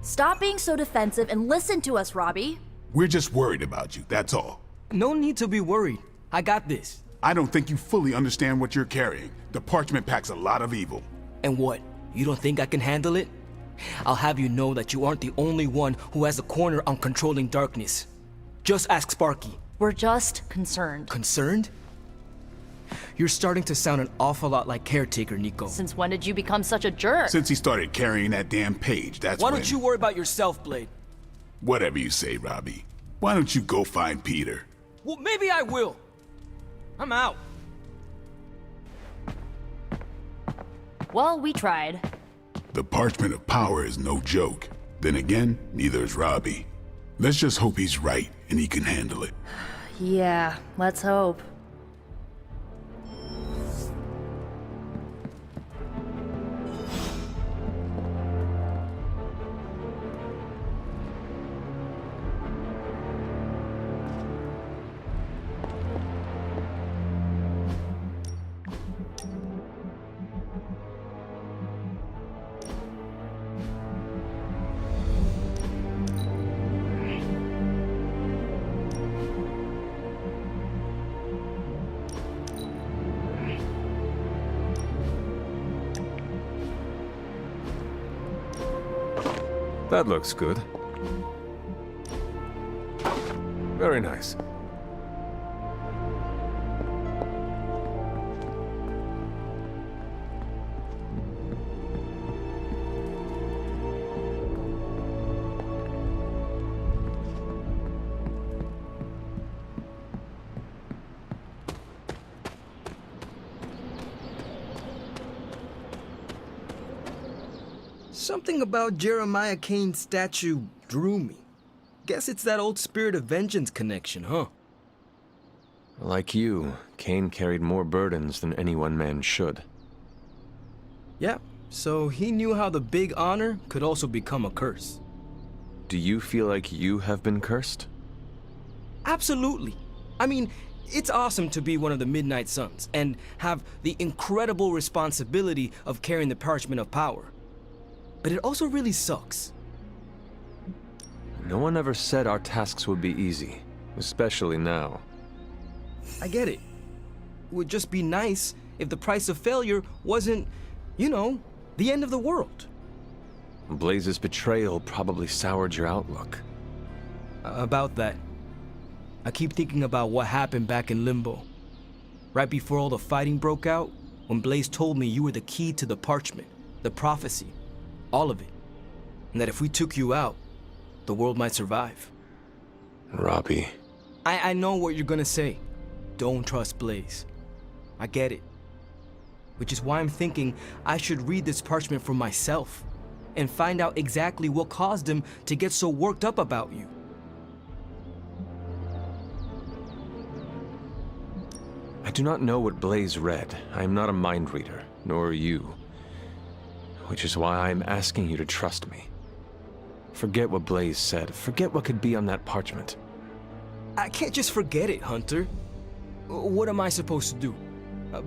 Stop being so defensive and listen to us, Robbie. We're just worried about you, that's all. No need to be worried. I got this. I don't think you fully understand what you're carrying. The parchment packs a lot of evil. And what? You don't think I can handle it? I'll have you know that you aren't the only one who has a corner on controlling darkness. Just ask Sparky. We're just concerned. Concerned? You're starting to sound an awful lot like Caretaker, Nico. Since when did you become such a jerk? Since he started carrying that damn page, that's Why when... don't you worry about yourself, Blade? Whatever you say, Robbie. Why don't you go find Peter? Well, maybe I will. I'm out. Well, we tried. The parchment of power is no joke. Then again, neither is Robbie. Let's just hope he's right and he can handle it. Yeah, let's hope. That looks good. Very nice. Something about Jeremiah Kane's statue drew me. Guess it's that old Spirit of Vengeance connection, huh? Like you, Kane carried more burdens than any one man should. Yeah, so he knew how the big honor could also become a curse. Do you feel like you have been cursed? Absolutely. I mean, it's awesome to be one of the Midnight Suns and have the incredible responsibility of carrying the Parchment of Power. But it also really sucks. No one ever said our tasks would be easy, especially now. I get it. It would just be nice if the price of failure wasn't, you know, the end of the world. Blaze's betrayal probably soured your outlook. About that, I keep thinking about what happened back in Limbo. Right before all the fighting broke out, when Blaze told me you were the key to the parchment, the prophecy, all of it. And that if we took you out, the world might survive. Robbie. I know what you're gonna say. Don't trust Blaze. I get it. Which is why I'm thinking I should read this parchment for myself and find out exactly what caused him to get so worked up about you. I do not know what Blaze read. I am not a mind reader, nor are you. Which is why I am asking you to trust me. Forget what Blaze said. Forget what could be on that parchment. I can't just forget it, Hunter. What am I supposed to do?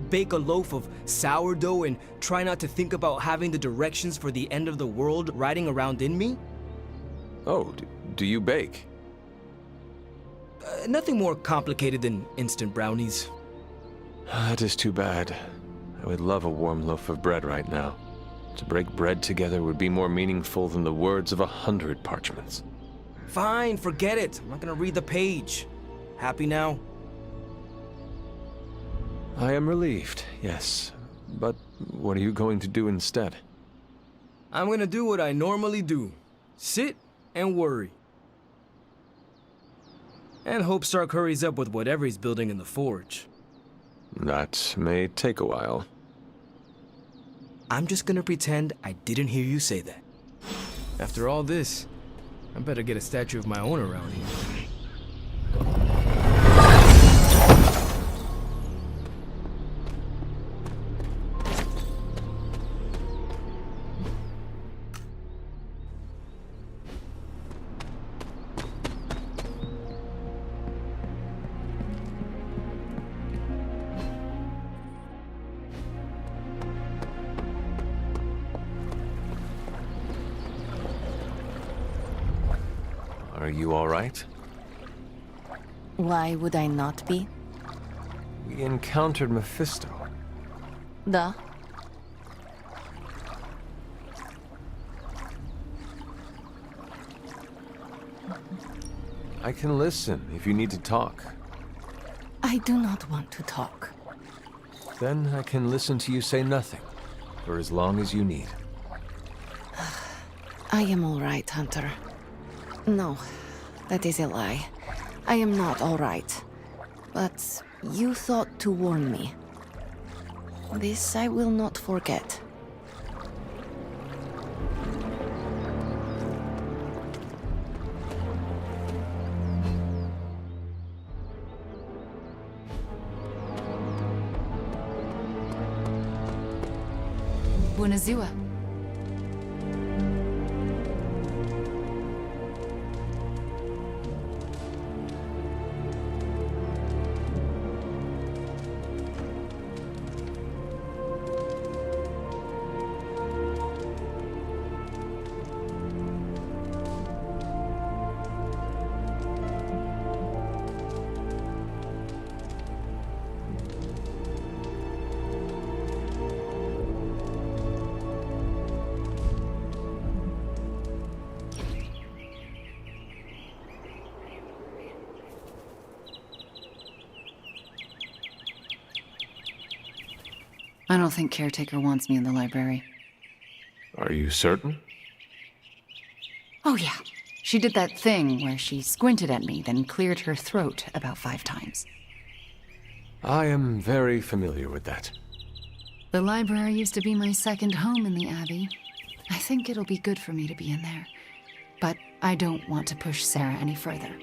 Bake a loaf of sourdough and try not to think about having the directions for the end of the world riding around in me? Oh, do you bake? Nothing more complicated than instant brownies. That is too bad. I would love a warm loaf of bread right now. To break bread together would be more meaningful than the words of 100 parchments. Fine, forget it. I'm not gonna read the page. Happy now? I am relieved, yes. But what are you going to do instead? I'm gonna do what I normally do. Sit and worry. And hope Stark hurries up with whatever he's building in the forge. That may take a while. I'm just gonna pretend I didn't hear you say that. After all this, I better get a statue of my own around here. are you all right? Why would I not be? We encountered Mephisto. Duh. I can listen if you need to talk. I do not want to talk. Then I can listen to you say nothing for as long as you need. I am all right, Hunter. No, that is a lie. I am not all right. But you thought to warn me. This I will not forget. Bunazua. I don't think Caretaker wants me in the library. Are you certain? Oh yeah, she did that thing where she squinted at me, then cleared her throat about 5 times. I am very familiar with that. The library used to be my second home in the Abbey. I think it'll be good for me to be in there. But I don't want to push Sarah any further.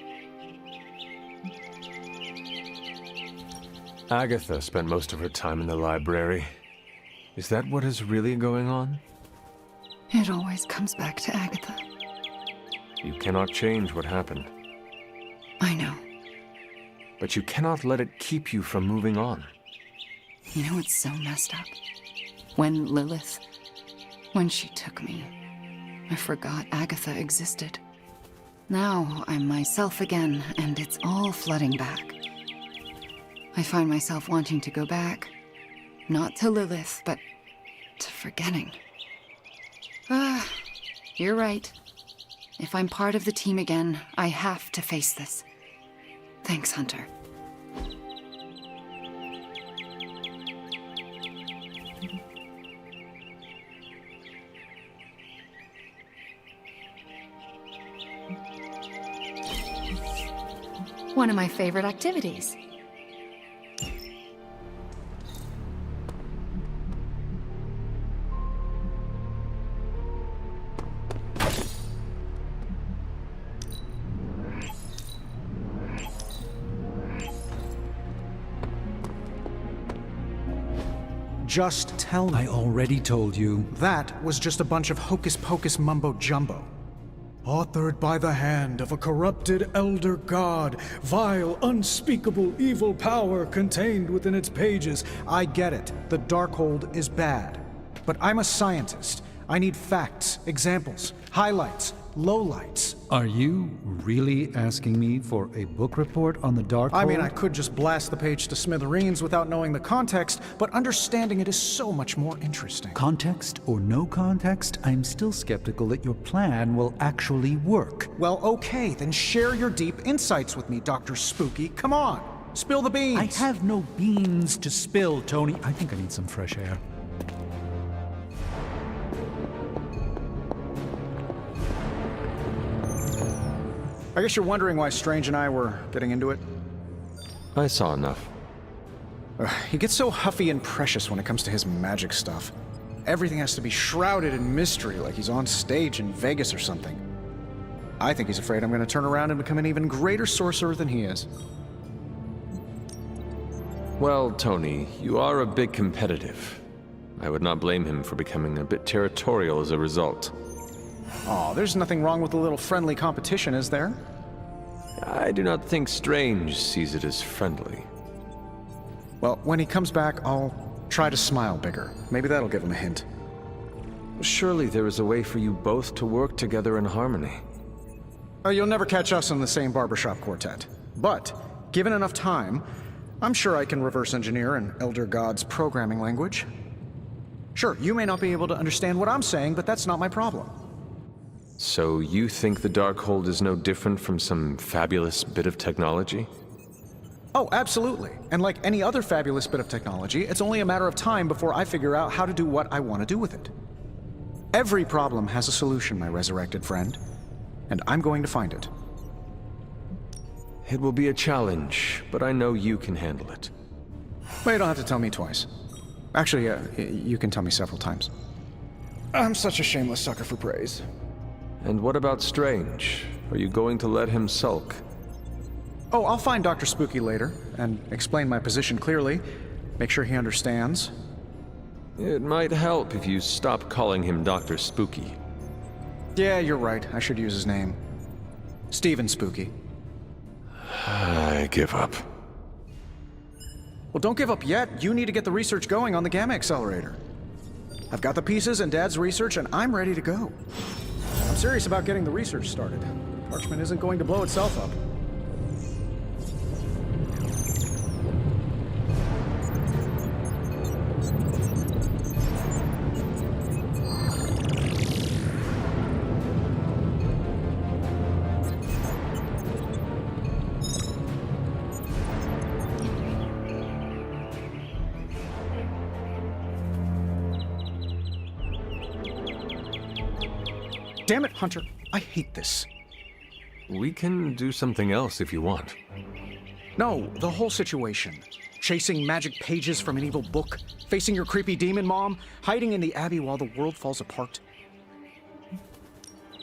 Agatha spent most of her time in the library. Is that what is really going on? It always comes back to Agatha. You cannot change what happened, I know. but you cannot let it keep you from moving on. You know what's so messed up? When Lilith... when she took me, I forgot Agatha existed. Now I'm myself again, and it's all flooding back. I find myself wanting to go back. Not to Lilith, but to forgetting. You're right. If I'm part of the team again, I have to face this. Thanks, Hunter. One of my favorite activities. Just tell me. I already told you. That was just a bunch of hocus-pocus mumbo-jumbo. Authored by the hand of a corrupted elder god, vile, unspeakable evil power contained within its pages. I get it. The Darkhold is bad. But I'm a scientist. I need facts, examples, highlights, lowlights. Are you really asking me for a book report on the Darkhold? I mean, I could just blast the page to smithereens without knowing the context, but understanding it is so much more interesting. Context or no context, I'm still skeptical that your plan will actually work. Well, okay, then share your deep insights with me, Dr. Spooky. Come on, spill the beans. I have no beans to spill, Tony. I think I need some fresh air. I guess you're wondering why Strange and I were getting into it. I saw enough. He gets so huffy and precious when it comes to his magic stuff. Everything has to be shrouded in mystery, like he's on stage in Vegas or something. I think he's afraid I'm going to turn around and become an even greater sorcerer than he is. Well, Tony, you are a bit competitive. I would not blame him for becoming a bit territorial as a result. Aw, there's nothing wrong with a little friendly competition, is there? I do not think Strange sees it as friendly. Well, when he comes back, I'll try to smile bigger. Maybe that'll give him a hint. Surely there is a way for you both to work together in harmony. You'll never catch us in the same barbershop quartet. But, given enough time, I'm sure I can reverse engineer an Elder God's programming language. Sure, you may not be able to understand what I'm saying, but that's not my problem. So you think the Darkhold is no different from some fabulous bit of technology? Oh, absolutely. And like any other fabulous bit of technology, it's only a matter of time before I figure out how to do what I want to do with it. Every problem has a solution, my resurrected friend. And I'm going to find it. It will be a challenge, but I know you can handle it. Well, you don't have to tell me twice. Actually, you can tell me several times. I'm such a shameless sucker for praise. And what about Strange? Are you going to let him sulk? Oh, I'll find Dr. Spooky later, and explain my position clearly. Make sure he understands. It might help if you stop calling him Dr. Spooky. Yeah, you're right. I should use his name. Stephen Spooky. I give up. Well, don't give up yet. You need to get the research going on the Gamma Accelerator. I've got the pieces and Dad's research, and I'm ready to go. I'm serious about getting the research started. Parchment isn't going to blow itself up. Damn it, Hunter. I hate this. We can do something else if you want. No, the whole situation. Chasing magic pages from an evil book, facing your creepy demon mom, hiding in the Abbey while the world falls apart.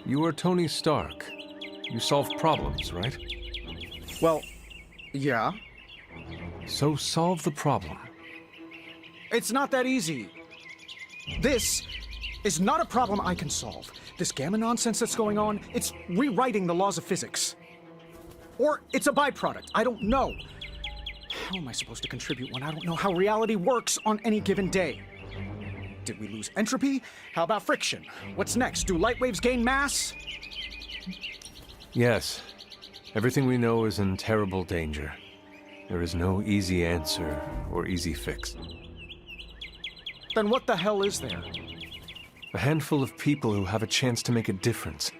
You are Tony Stark. You solve problems, right? Well, yeah. So solve the problem. It's not that easy. This is not a problem I can solve. This gamma nonsense that's going on, it's rewriting the laws of physics. Or it's a byproduct. I don't know. How am I supposed to contribute when I don't know how reality works on any given day? Did we lose entropy? How about friction? What's next? Do light waves gain mass? Yes. Everything we know is in terrible danger. There is no easy answer or easy fix. Then what the hell is there? A handful of people who have a chance to make a difference.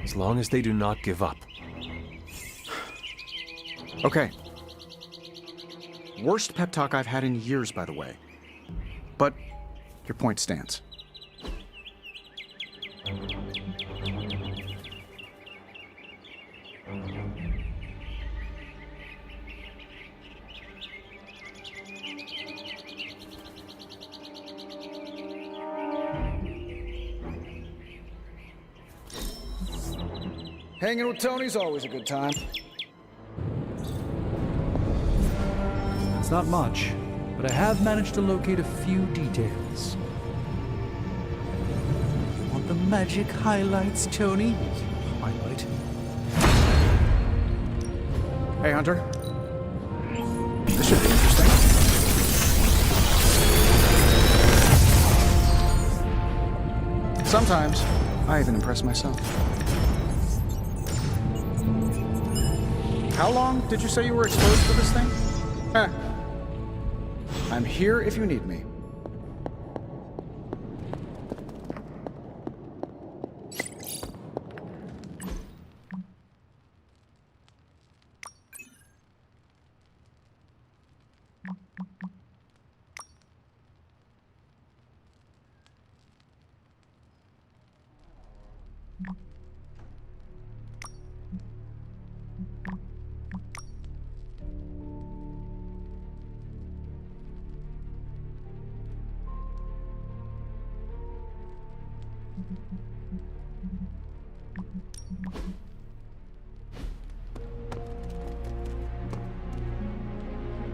As long as they do not give up. Okay. Worst pep talk I've had in years, by the way. But your point stands. Hanging with Tony's always a good time. It's not much, but I have managed to locate a few details. You want the magic highlights, Tony? Highlight. Hey, Hunter. This should be interesting. Sometimes, I even impress myself. How long did you say you were exposed to this thing? I'm here if you need me.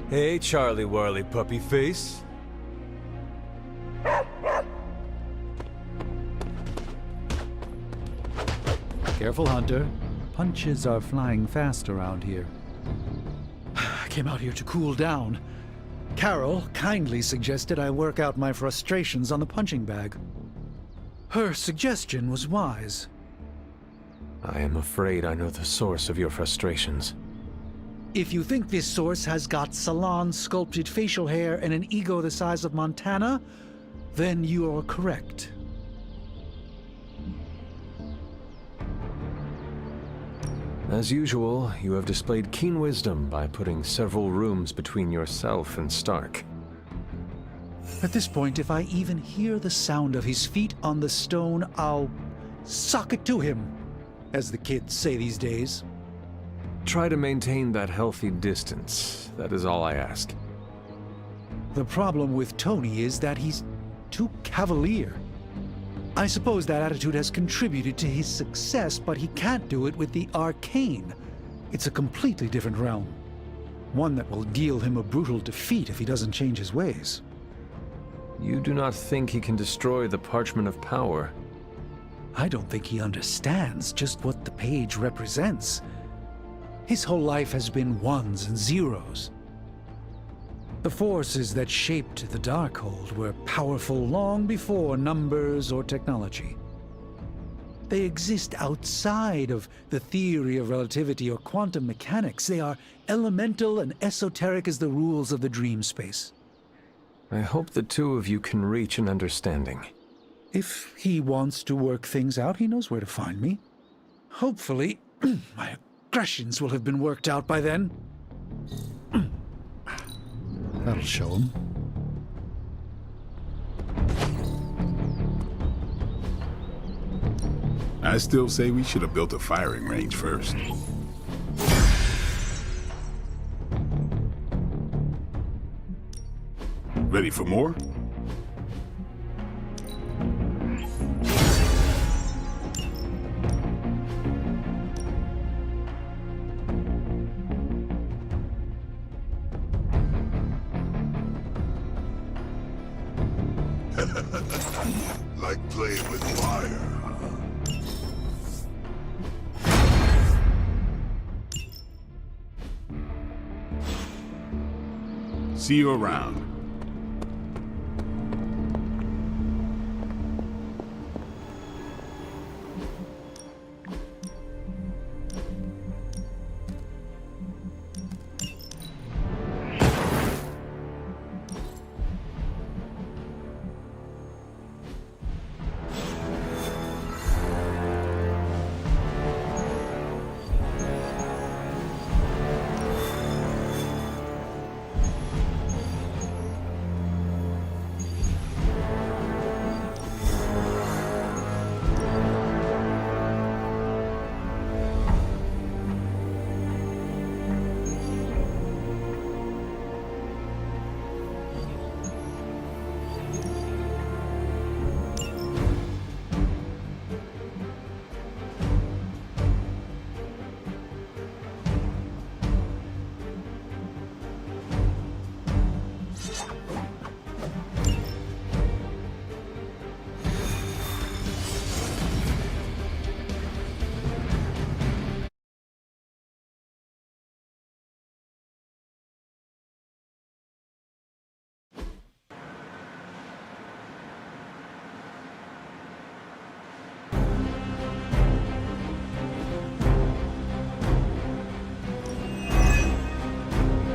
Hey, Charlie Warley puppy face. Careful, Hunter. Punches are flying fast around here. I came out here to cool down. Carol kindly suggested I work out my frustrations on the punching bag. Her suggestion was wise. I am afraid I know the source of your frustrations. If you think this source has got salon sculpted facial hair and an ego the size of Montana, then you are correct. As usual, you have displayed keen wisdom by putting several rooms between yourself and Stark. At this point, if I even hear the sound of his feet on the stone, I'll sock it to him, as the kids say these days. Try to maintain that healthy distance. That is all I ask. The problem with Tony is that he's too cavalier. I suppose that attitude has contributed to his success, but he can't do it with the arcane. It's a completely different realm. One that will deal him a brutal defeat if he doesn't change his ways. You do not think he can destroy the Parchment of Power? I don't think he understands just what the page represents. His whole life has been ones and zeros. The forces that shaped the Darkhold were powerful long before numbers or technology. They exist outside of the theory of relativity or quantum mechanics. They are elemental and esoteric as the rules of the dream space. I hope the two of you can reach an understanding. If he wants to work things out, he knows where to find me. Hopefully, my aggressions will have been worked out by then. That'll show him. I still say we should have built a firing range first. Ready for more? Like playing with fire, huh? See you around.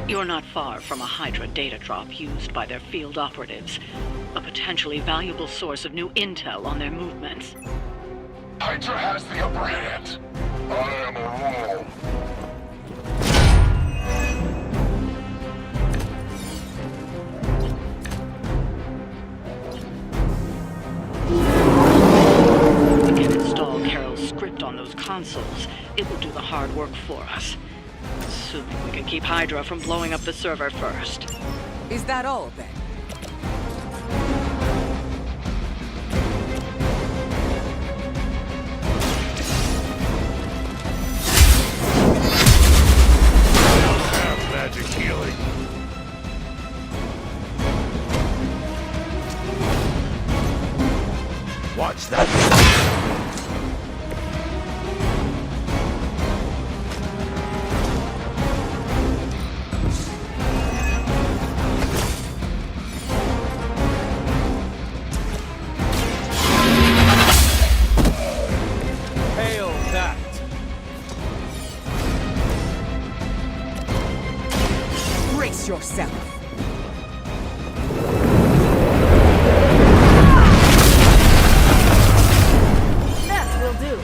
You're not far from a Hydra data drop used by their field operatives. A potentially valuable source of new intel on their movements. Hydra has the upper hand. I am a wall. We can install Carol's script on those consoles. It will do the hard work for us. Assuming we can keep Hydra from blowing up the server first. Is that all, then? Magic healing. Watch that. yourself. That will do.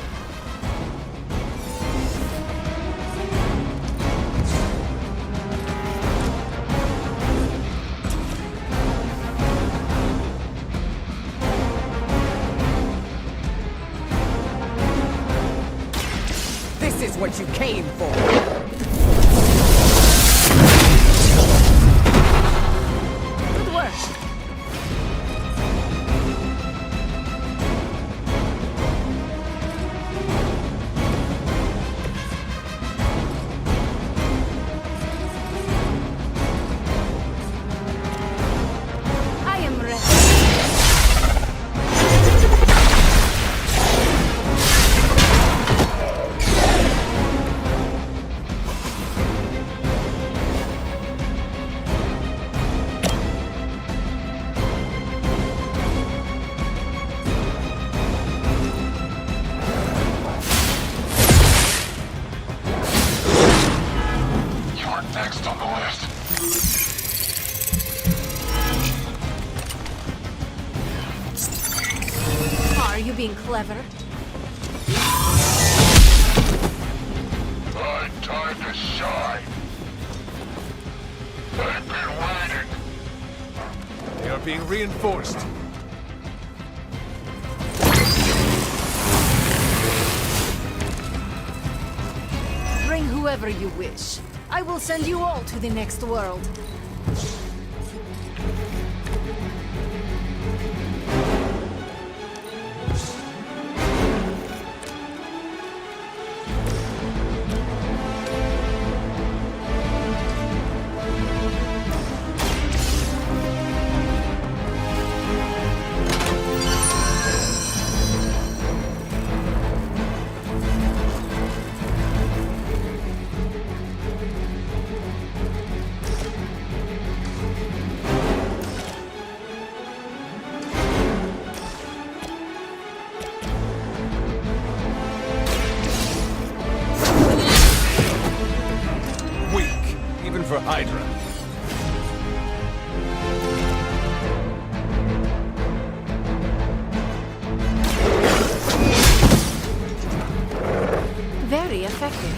This is what you came for. Good work. I am ready. You're next on the list. Are you being clever? My time to shine. I've been waiting. They are being reinforced. Bring whoever you wish. I will send you all to the next world. Weak, even for Hydra. Very effective.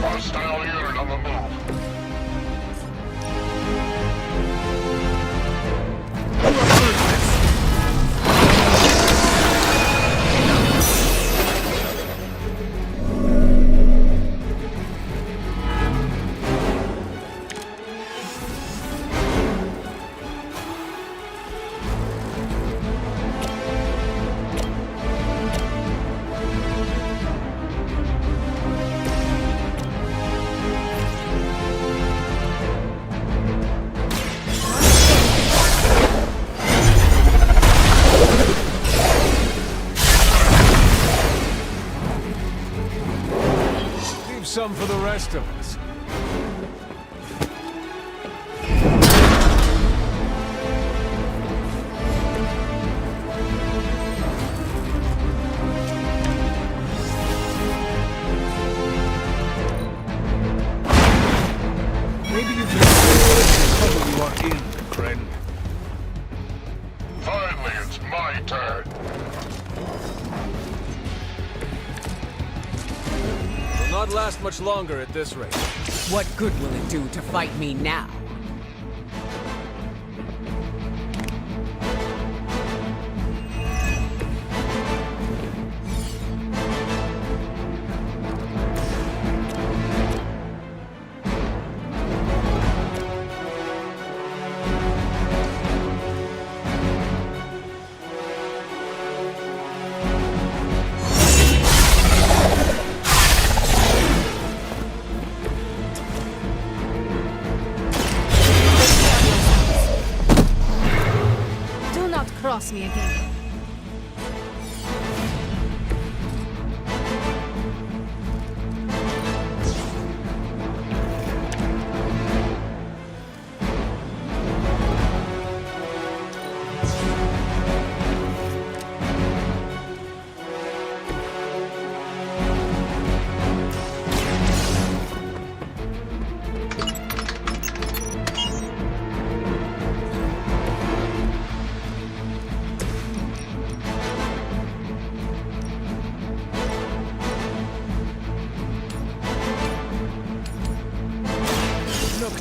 Hostile unit on the move. Leave some for the rest of us. Maybe you can trouble you are in, friend. Finally, it's my turn. Will not last much longer at this rate. What good will it do to fight me now? Cross me again.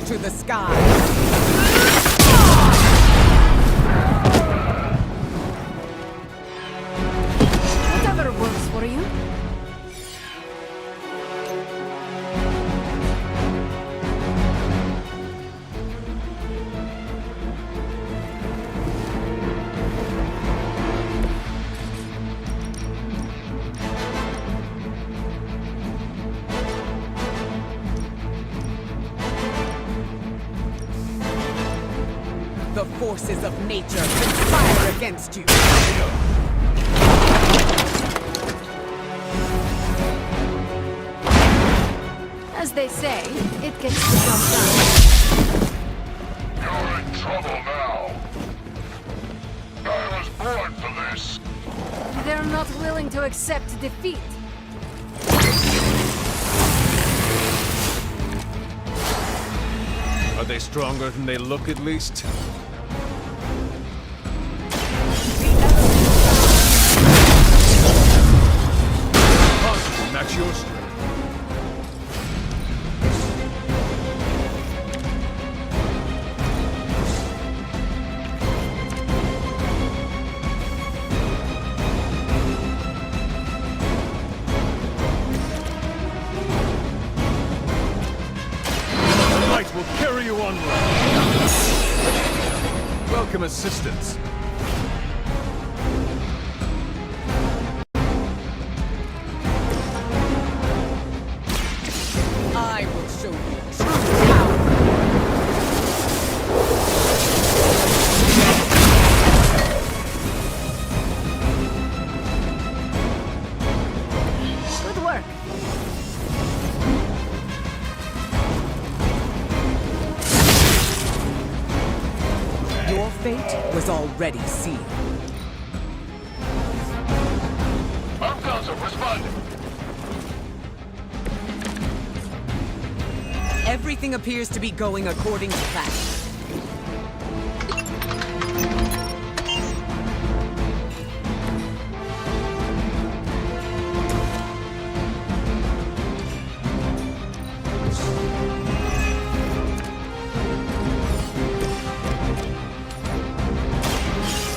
to the sky! Whatever works for you. The forces of nature conspire against you! As they say, it gets the job done. You're in trouble now. I was born for this. They're not willing to accept defeat. Are they stronger than they look, at least? That's your strength. The light will carry you onward. Welcome assistance. I will show you true power! Good work. Your fate was already sealed. Our council responding. Everything appears to be going according to plan.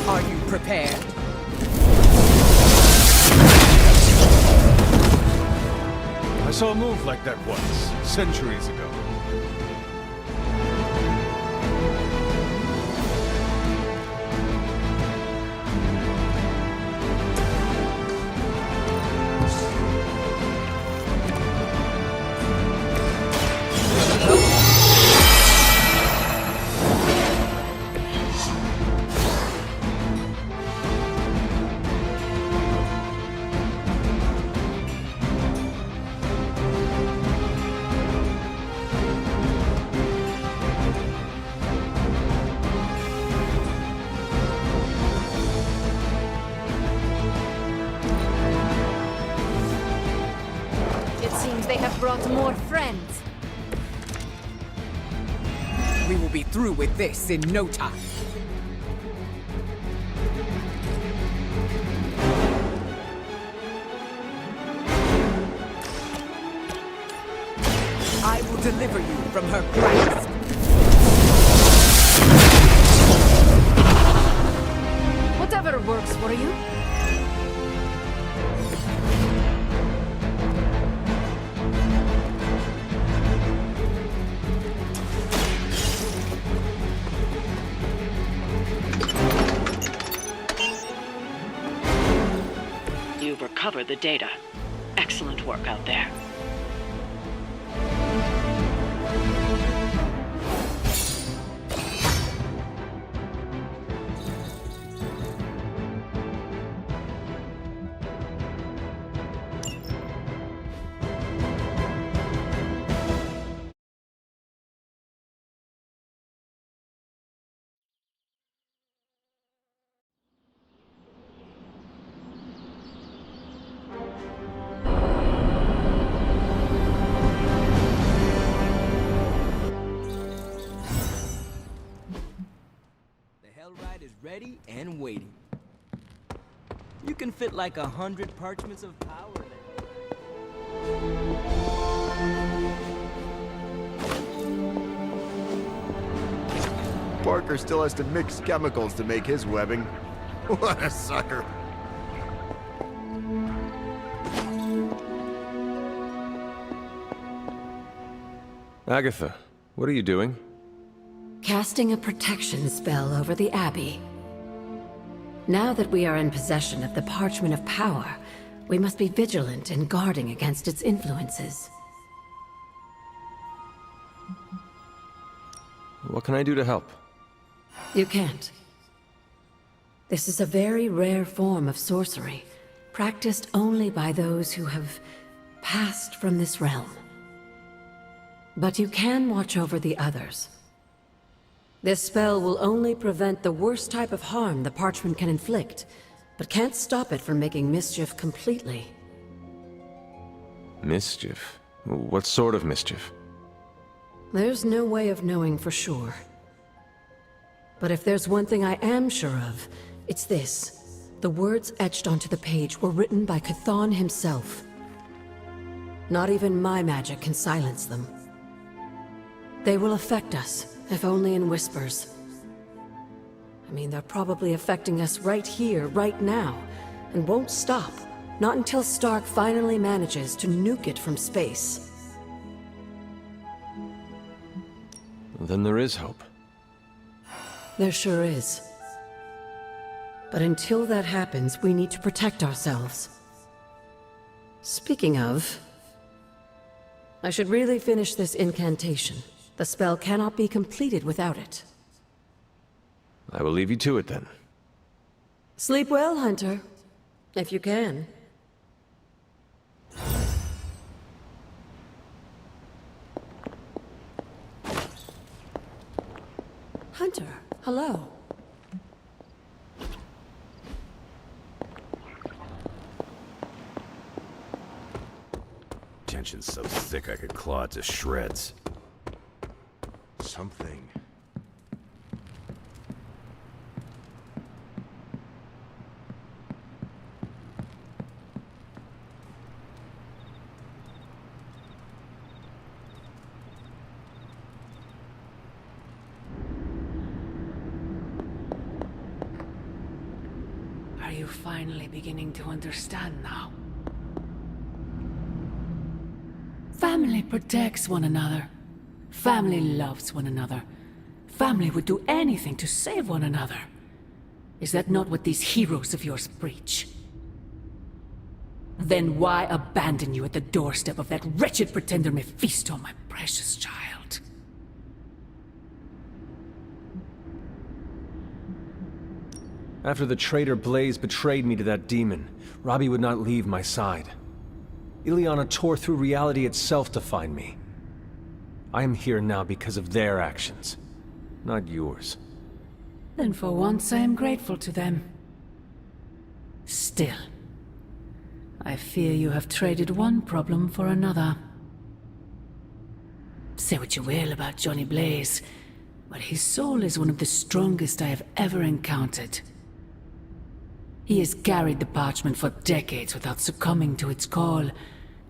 Are you prepared? I saw a move like that once, centuries ago. It seems they have brought more friends. We will be through with this in no time. I will deliver you from her grasp. Whatever works for you. You've recovered the data. Excellent work out there. Hellride is ready and waiting. You can fit like 100 parchments of power there. Parker still has to mix chemicals to make his webbing. What a sucker. Agatha, what are you doing? Casting a protection spell over the Abbey. Now that we are in possession of the Parchment of Power, we must be vigilant in guarding against its influences. What can I do to help? You can't. This is a very rare form of sorcery, practiced only by those who have passed from this realm. But you can watch over the others. This spell will only prevent the worst type of harm the parchment can inflict, but can't stop it from making mischief completely. Mischief? What sort of mischief? There's no way of knowing for sure. But if there's one thing I am sure of, it's this. The words etched onto the page were written by Chthon himself. Not even my magic can silence them. They will affect us, if only in whispers. I mean, they're probably affecting us right here, right now, and won't stop. Not until Stark finally manages to nuke it from space. Then there is hope. There sure is. But until that happens, we need to protect ourselves. Speaking of, I should really finish this incantation. The spell cannot be completed without it. I will leave you to it then. Sleep well, Hunter. If you can. Hunter, hello. Tension's so thick I could claw it to shreds. Something. Are you finally beginning to understand now? Family protects one another. Family loves one another. Family would do anything to save one another. Is that not what these heroes of yours preach? Then why abandon you at the doorstep of that wretched pretender Mephisto, my precious child? After the traitor Blaze betrayed me to that demon, Robbie would not leave my side. Ileana tore through reality itself to find me. I am here now because of their actions, not yours. Then for once I am grateful to them. Still, I fear you have traded one problem for another. Say what you will about Johnny Blaze, but his soul is one of the strongest I have ever encountered. He has carried the parchment for decades without succumbing to its call,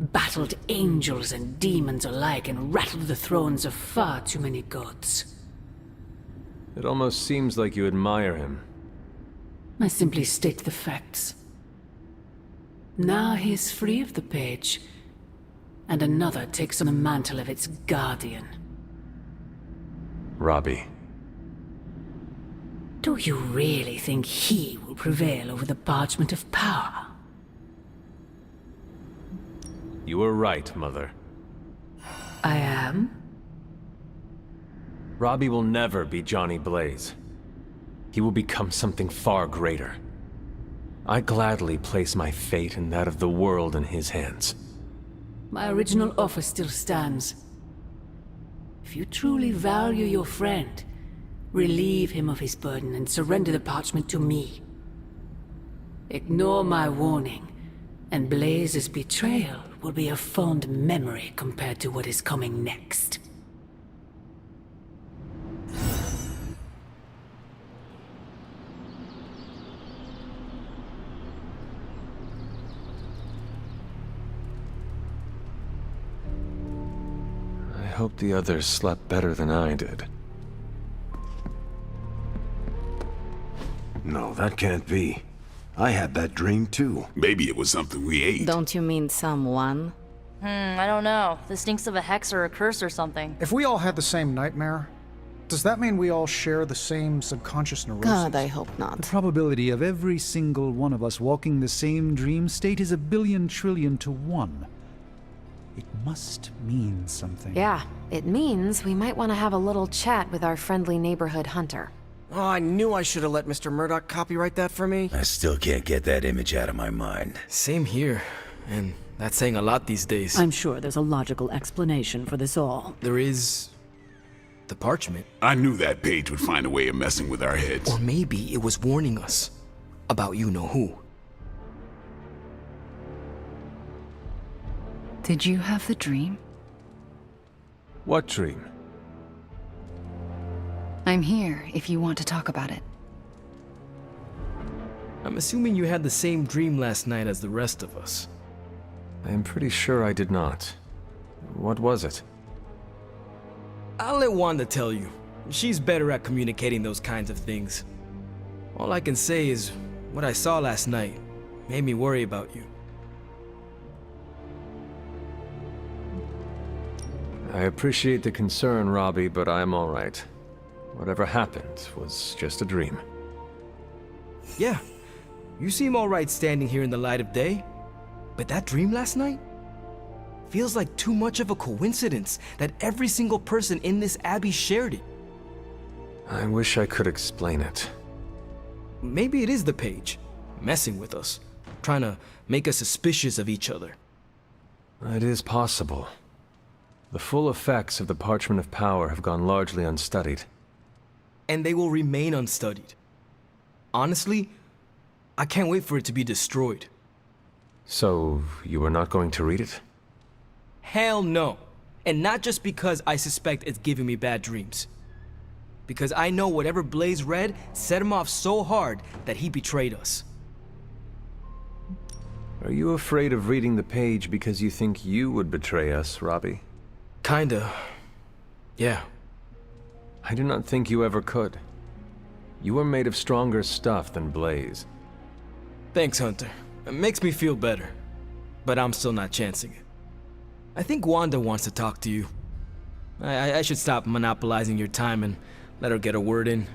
battled angels and demons alike, and rattled the thrones of far too many gods. It almost seems like you admire him. I simply state the facts. Now he is free of the page, and another takes on the mantle of its guardian. Robbie. Do you really think he will prevail over the Parchment of Power? You were right, Mother. I am? Robbie will never be Johnny Blaze. He will become something far greater. I gladly place my fate and that of the world in his hands. My original offer still stands. If you truly value your friend, relieve him of his burden and surrender the parchment to me. Ignore my warning, and Blaze's betrayal will be a fond memory compared to what is coming next. I hope the others slept better than I did. No, that can't be. I had that dream too. Maybe it was something we ate. Don't you mean someone? I don't know. This stinks of a hex or a curse or something. If we all had the same nightmare, does that mean we all share the same subconscious neurosis? God, I hope not. The probability of every single one of us walking the same dream state is 1,000,000,000,000,000 to 1. It must mean something. Yeah, it means we might want to have a little chat with our friendly neighborhood hunter. Oh, I knew I should have let Mr. Murdoch copyright that for me. I still can't get that image out of my mind. Same here, and that's saying a lot these days. I'm sure there's a logical explanation for this all. There is... the parchment. I knew that page would find a way of messing with our heads. Or maybe it was warning us about you-know-who. Did you have the dream? What dream? I'm here if you want to talk about it. I'm assuming you had the same dream last night as the rest of us. I am pretty sure I did not. What was it? I'll let Wanda tell you. She's better at communicating those kinds of things. All I can say is, what I saw last night made me worry about you. I appreciate the concern, Robbie, but I'm all right. Whatever happened was just a dream. Yeah, you seem all right standing here in the light of day. But that dream last night? Feels like too much of a coincidence that every single person in this abbey shared it. I wish I could explain it. Maybe it is the page, messing with us, trying to make us suspicious of each other. It is possible. The full effects of the Parchment of Power have gone largely unstudied. And they will remain unstudied. Honestly, I can't wait for it to be destroyed. So, you are not going to read it? Hell no. And not just because I suspect it's giving me bad dreams. Because I know whatever Blaze read set him off so hard that he betrayed us. Are you afraid of reading the page because you think you would betray us, Robbie? Kinda. Yeah. I do not think you ever could. You are made of stronger stuff than Blaze. Thanks, Hunter. It makes me feel better. But I'm still not chancing it. I think Wanda wants to talk to you. I should stop monopolizing your time and let her get a word in.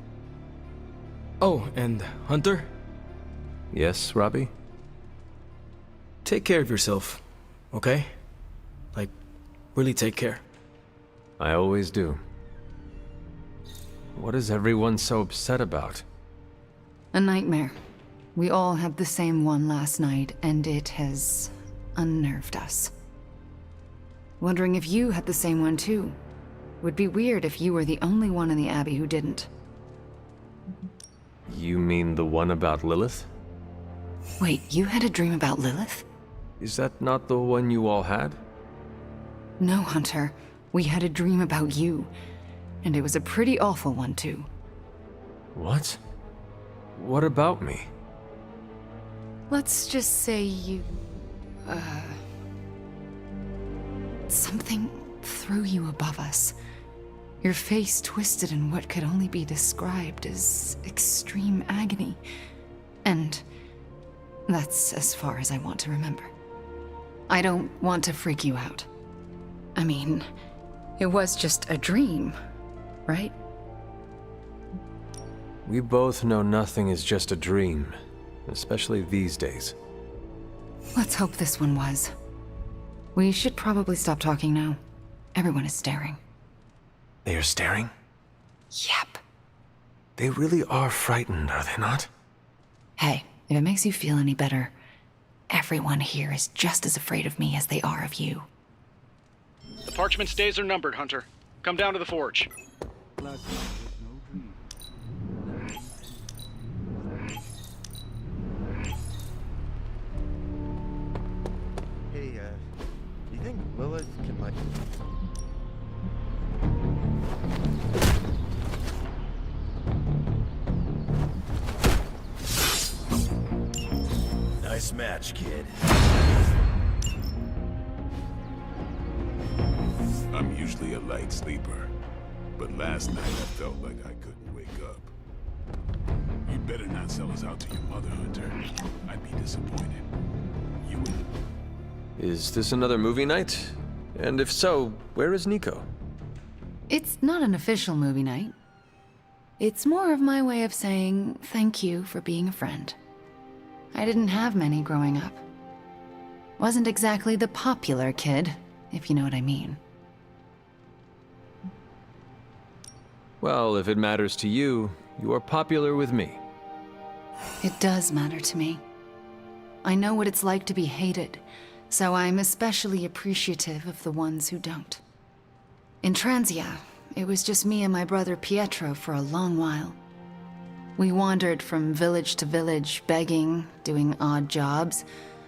Oh, and Hunter? Yes, Robbie? Take care of yourself, okay? Like, really take care. I always do. What is everyone so upset about? A nightmare. We all had the same one last night, and it has unnerved us. Wondering if you had the same one too. Would be weird if you were the only one in the Abbey who didn't. You mean the one about Lilith? Wait, you had a dream about Lilith? Is that not the one you all had? No, Hunter. We had a dream about you. And it was a pretty awful one too. What? What about me? Let's just say you... something threw you above us. Your face twisted in what could only be described as extreme agony. And that's as far as I want to remember. I don't want to freak you out. I mean, it was just a dream, right? We both know nothing is just a dream, especially these days. Let's hope this one was. We should probably stop talking now. Everyone is staring. They are staring? Yep. They really are frightened, are they not? Hey, if it makes you feel any better, everyone here is just as afraid of me as they are of you. The parchment's days are numbered, Hunter. Come down to the forge. Hey, you think Lilith can, like... Nice match, kid. I'm usually a light sleeper, but last night I felt like I couldn't wake up. You better not sell us out to your mother, Hunter. I'd be disappointed. You would. Is this another movie night? And if so, where is Nico? It's not an official movie night. It's more of my way of saying thank you for being a friend. I didn't have many growing up. Wasn't exactly the popular kid, if you know what I mean. Well, if it matters to you, you are popular with me. It does matter to me. I know what it's like to be hated, so I'm especially appreciative of the ones who don't. In Transia, it was just me and my brother Pietro for a long while. We wandered from village to village, begging, doing odd jobs,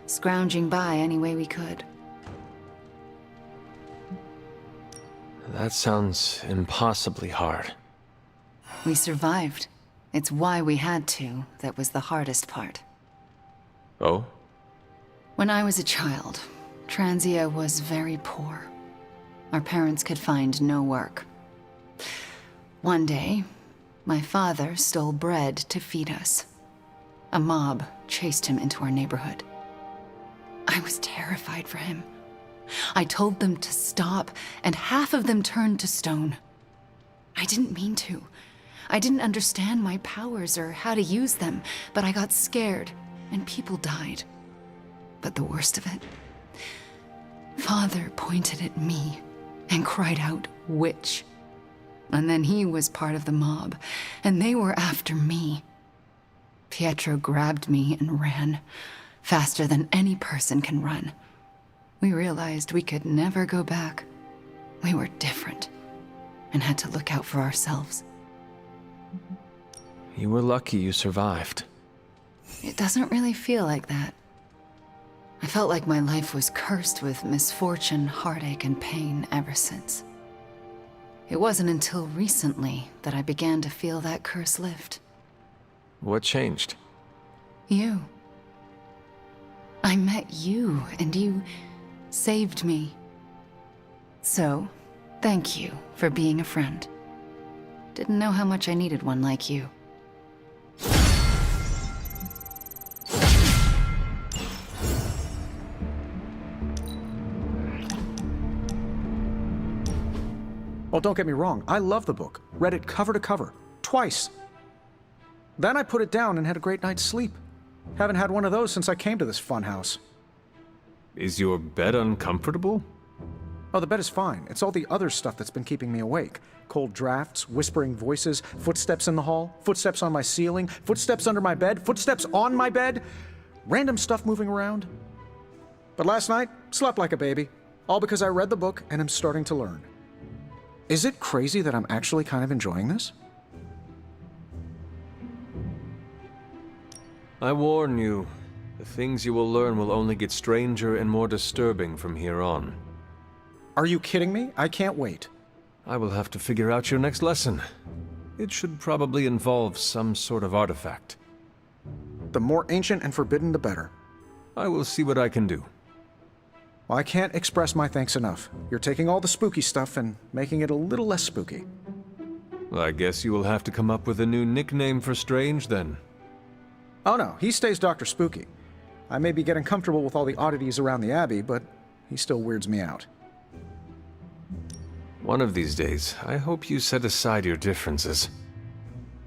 scrounging by any way we could. That sounds impossibly hard. We survived. It's why we had to that was the hardest part. Oh? When I was a child, Transia was very poor. Our parents could find no work. One day, my father stole bread to feed us. A mob chased him into our neighborhood. I was terrified for him. I told them to stop, and half of them turned to stone. I didn't mean to. I didn't understand my powers or how to use them, but I got scared, and people died. But the worst of it, Father pointed at me and cried out, "Witch." And then he was part of the mob, and they were after me. Pietro grabbed me and ran, faster than any person can run. We realized we could never go back. We were different, and had to look out for ourselves. You were lucky you survived. It doesn't really feel like that. I felt like my life was cursed with misfortune, heartache, and pain ever since. It wasn't until recently that I began to feel that curse lift. What changed? You. I met you, and you saved me. So, thank you for being a friend. Didn't know how much I needed one like you. Oh, don't get me wrong, I love the book. Read it cover to cover, twice. Then I put it down and had a great night's sleep. Haven't had one of those since I came to this funhouse. Is your bed uncomfortable? Oh, the bed is fine. It's all the other stuff that's been keeping me awake. Cold drafts, whispering voices, footsteps in the hall, footsteps on my ceiling, footsteps under my bed, footsteps on my bed, random stuff moving around. But last night, slept like a baby. All because I read the book and am starting to learn. Is it crazy that I'm actually kind of enjoying this? I warn you, the things you will learn will only get stranger and more disturbing from here on. Are you kidding me? I can't wait. I will have to figure out your next lesson. It should probably involve some sort of artifact. The more ancient and forbidden, the better. I will see what I can do. Well, I can't express my thanks enough. You're taking all the spooky stuff and making it a little less spooky. Well, I guess you will have to come up with a new nickname for Strange, then. Oh no, he stays Dr. Spooky. I may be getting comfortable with all the oddities around the Abbey, but he still weirds me out. One of these days, I hope you set aside your differences.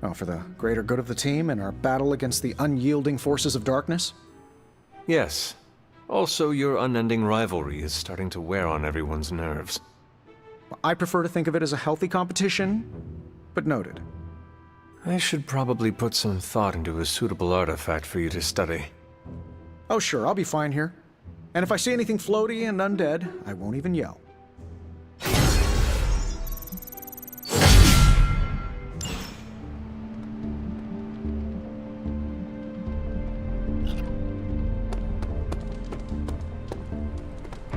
Oh, for the greater good of the team and our battle against the unyielding forces of darkness? Yes. Also, your unending rivalry is starting to wear on everyone's nerves. I prefer to think of it as a healthy competition, but noted. I should probably put some thought into a suitable artifact for you to study. Oh sure, I'll be fine here. And if I see anything floaty and undead, I won't even yell.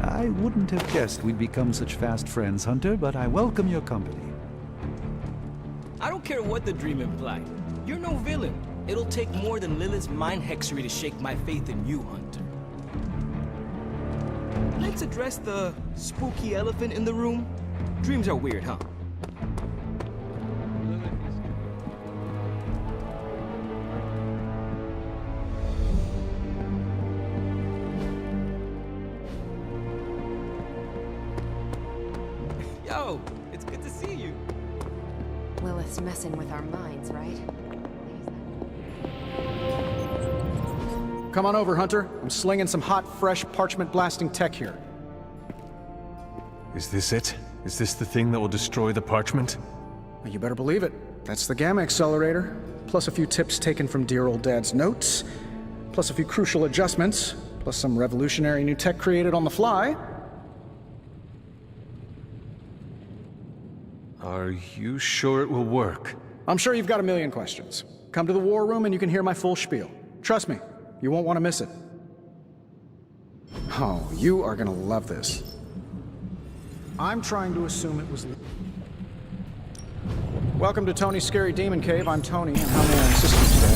I wouldn't have guessed we'd become such fast friends, Hunter, but I welcome your company. I don't care what the dream implied. You're no villain. It'll take more than Lilith's mind hexery to shake my faith in you, Hunter. Let's address the spooky elephant in the room. Dreams are weird, huh? you. Lilith's messing with our minds, right? Come on over, Hunter. I'm slinging some hot, fresh parchment blasting tech here. Is this it? Is this the thing that will destroy the parchment? You better believe it. That's the Gamma Accelerator. Plus a few tips taken from dear old Dad's notes. Plus a few crucial adjustments. Plus some revolutionary new tech created on the fly. Are you sure it will work? I'm sure you've got a million questions. Come to the war room and you can hear my full spiel. Trust me, you won't want to miss it. Oh, you are gonna love this. I'm trying to assume it was... Welcome to Tony's Scary Demon Cave. I'm Tony, and how may I assist you today?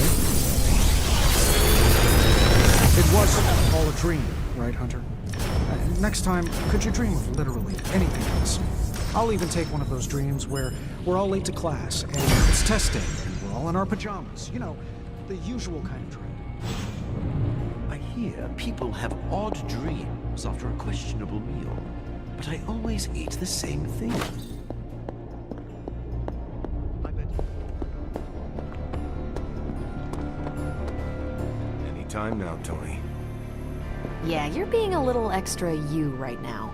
It was all a dream, right, Hunter? Next time, could you dream of literally anything else? I'll even take one of those dreams where we're all late to class, and it's test day, and we're all in our pajamas. You know, the usual kind of dream. I hear people have odd dreams after a questionable meal, but I always eat the same thing. I bet. Anytime now, Tony. Yeah, you're being a little extra you right now.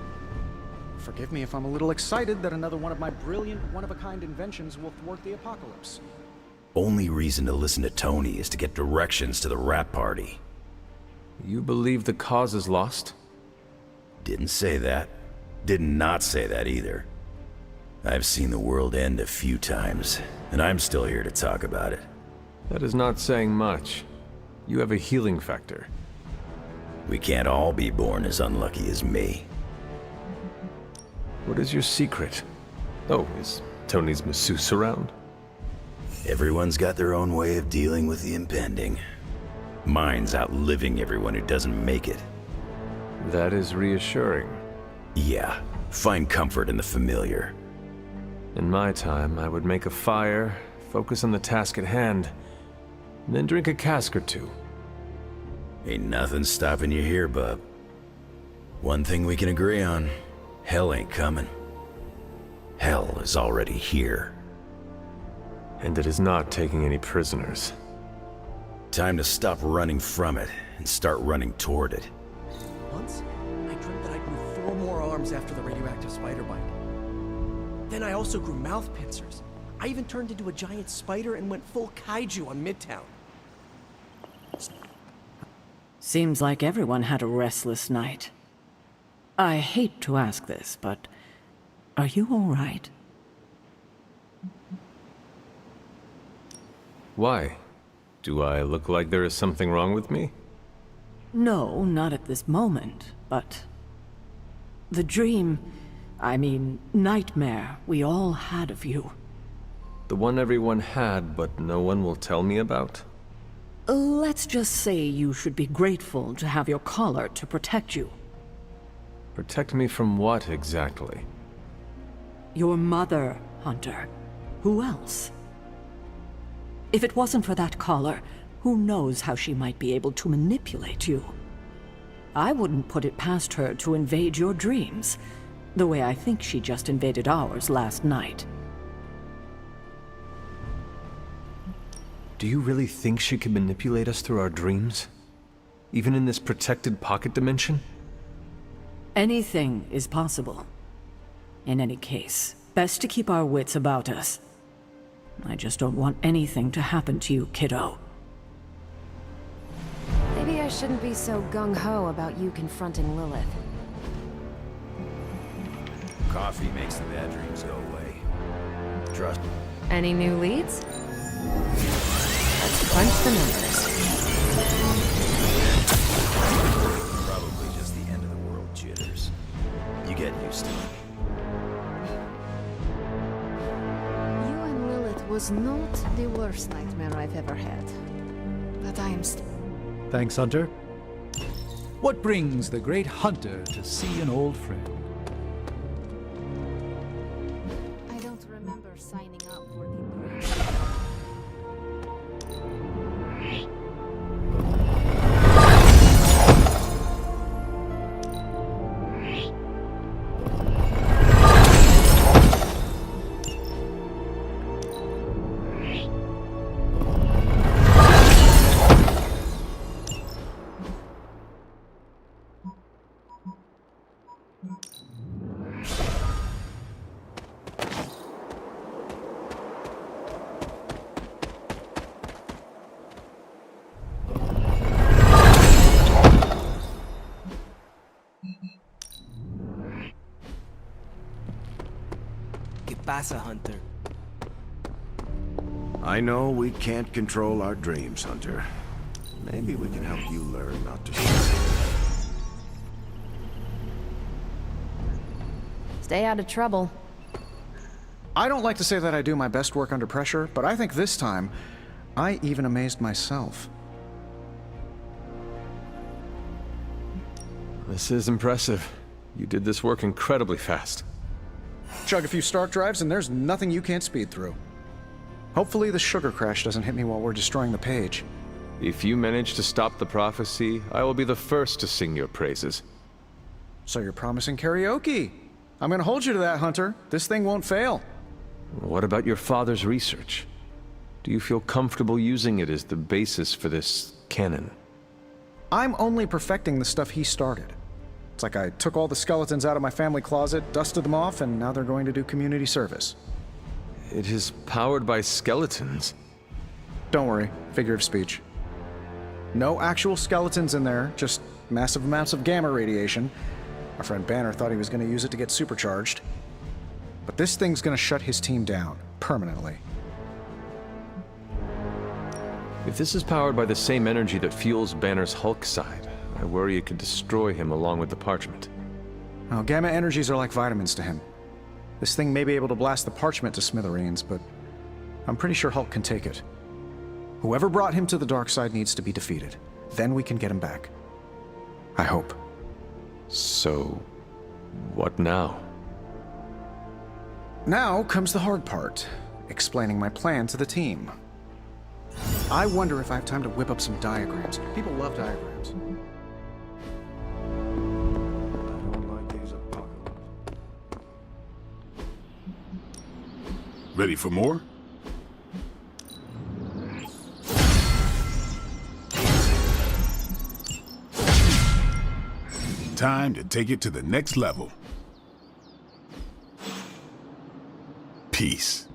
Forgive me if I'm a little excited that another one of my brilliant, one-of-a-kind inventions will thwart the apocalypse. Only reason to listen to Tony is to get directions to the rap party. You believe the cause is lost? Didn't say that. Did not say that either. I've seen the world end a few times, and I'm still here to talk about it. That is not saying much. You have a healing factor. We can't all be born as unlucky as me. What is your secret? Oh, is Tony's masseuse around? Everyone's got their own way of dealing with the impending. Mine's outliving everyone who doesn't make it. That is reassuring. Yeah, find comfort in the familiar. In my time, I would make a fire, focus on the task at hand, and then drink a cask or two. Ain't nothing stopping you here, bub. One thing we can agree on, hell ain't coming. Hell is already here. And it is not taking any prisoners. Time to stop running from it and start running toward it. Once, I dreamt that I grew 4 more arms after the radioactive spider bite. Then I also grew mouth pincers. I even turned into a giant spider and went full kaiju on Midtown. Seems like everyone had a restless night. I hate to ask this, but are you all right? Why? Do I look like there is something wrong with me? No, not at this moment, but the dream, I mean, nightmare we all had of you. The one everyone had, but no one will tell me about? Let's just say you should be grateful to have your collar to protect you. Protect me from what, exactly? Your mother, Hunter. Who else? If it wasn't for that collar, who knows how she might be able to manipulate you? I wouldn't put it past her to invade your dreams, the way I think she just invaded ours last night. Do you really think she can manipulate us through our dreams? Even in this protected pocket dimension? Anything is possible. In any case, best to keep our wits about us. I just don't want anything to happen to you, kiddo. Maybe I shouldn't be so gung-ho about you confronting Lilith. Coffee makes the bad dreams go away. Trust me. Any new leads? Let's crunch the numbers. Probably just the end of the world jitters. You get used to it. You and Lilith was not the worst nightmare I've ever had. But I am still... Thanks, Hunter. What brings the great Hunter to see an old friend? I don't remember signing up for the... pasa, Hunter? I know we can't control our dreams, Hunter. Maybe we can help you learn not to shoot. Stay out of trouble. I don't like to say that I do my best work under pressure, but I think this time, I even amazed myself. This is impressive. You did this work incredibly fast. Chug a few Stark drives and there's nothing you can't speed through. Hopefully the sugar crash doesn't hit me while we're destroying the page. If you manage to stop the prophecy, I will be the first to sing your praises. So you're promising karaoke? I'm gonna hold you to that, Hunter. This thing won't fail. What about your father's research? Do you feel comfortable using it as the basis for this canon? I'm only perfecting the stuff he started. It's like I took all the skeletons out of my family closet, dusted them off, and now they're going to do community service. It is powered by skeletons. Don't worry, figure of speech. No actual skeletons in there, just massive amounts of gamma radiation. Our friend Banner thought he was going to use it to get supercharged. But this thing's going to shut his team down, permanently. If this is powered by the same energy that fuels Banner's Hulk side, I worry it could destroy him along with the parchment. Well, gamma energies are like vitamins to him. This thing may be able to blast the parchment to smithereens, but I'm pretty sure Hulk can take it. Whoever brought him to the dark side needs to be defeated. Then we can get him back. I hope. So, what now? Now comes the hard part, explaining my plan to the team. I wonder if I have time to whip up some diagrams. People love diagrams. Ready for more? Time to take it to the next level. Peace.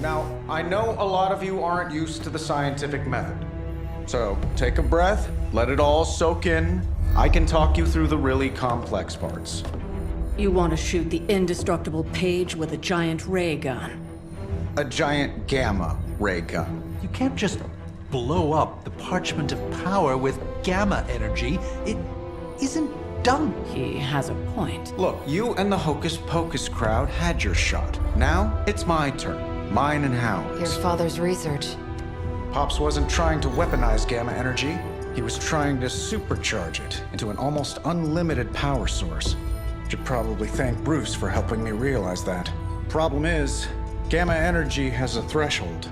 Now, I know a lot of you aren't used to the scientific method. So, take a breath, let it all soak in. I can talk you through the really complex parts. You want to shoot the indestructible page with a giant ray gun. A giant gamma ray gun. You can't just blow up the parchment of power with gamma energy. It isn't done. He has a point. Look, you and the Hocus Pocus crowd had your shot. Now, it's my turn. Mine and Howard's. Your father's research. Pops wasn't trying to weaponize gamma energy. He was trying to supercharge it into an almost unlimited power source. Should probably thank Bruce for helping me realize that. Problem is, gamma energy has a threshold.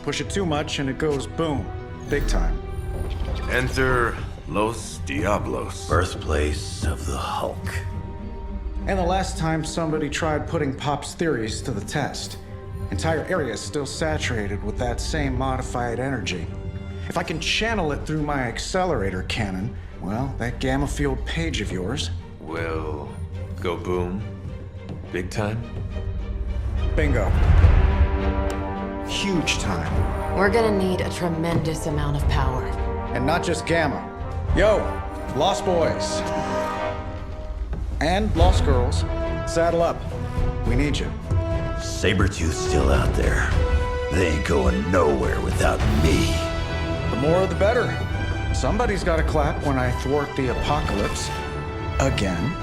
Push it too much and it goes boom. Big time. Enter Los Diablos. Birthplace of the Hulk. And the last time somebody tried putting Pop's theories to the test, entire area is still saturated with that same modified energy. If I can channel it through my accelerator cannon, well, that gamma-fueled page of yours will go boom. Big time? Bingo. Huge time. We're gonna need a tremendous amount of power. And not just gamma. Yo, Lost Boys. And Lost Girls, saddle up. We need you. Sabretooth's still out there. They ain't going nowhere without me. The more the better. Somebody's gotta clap when I thwart the apocalypse. Again.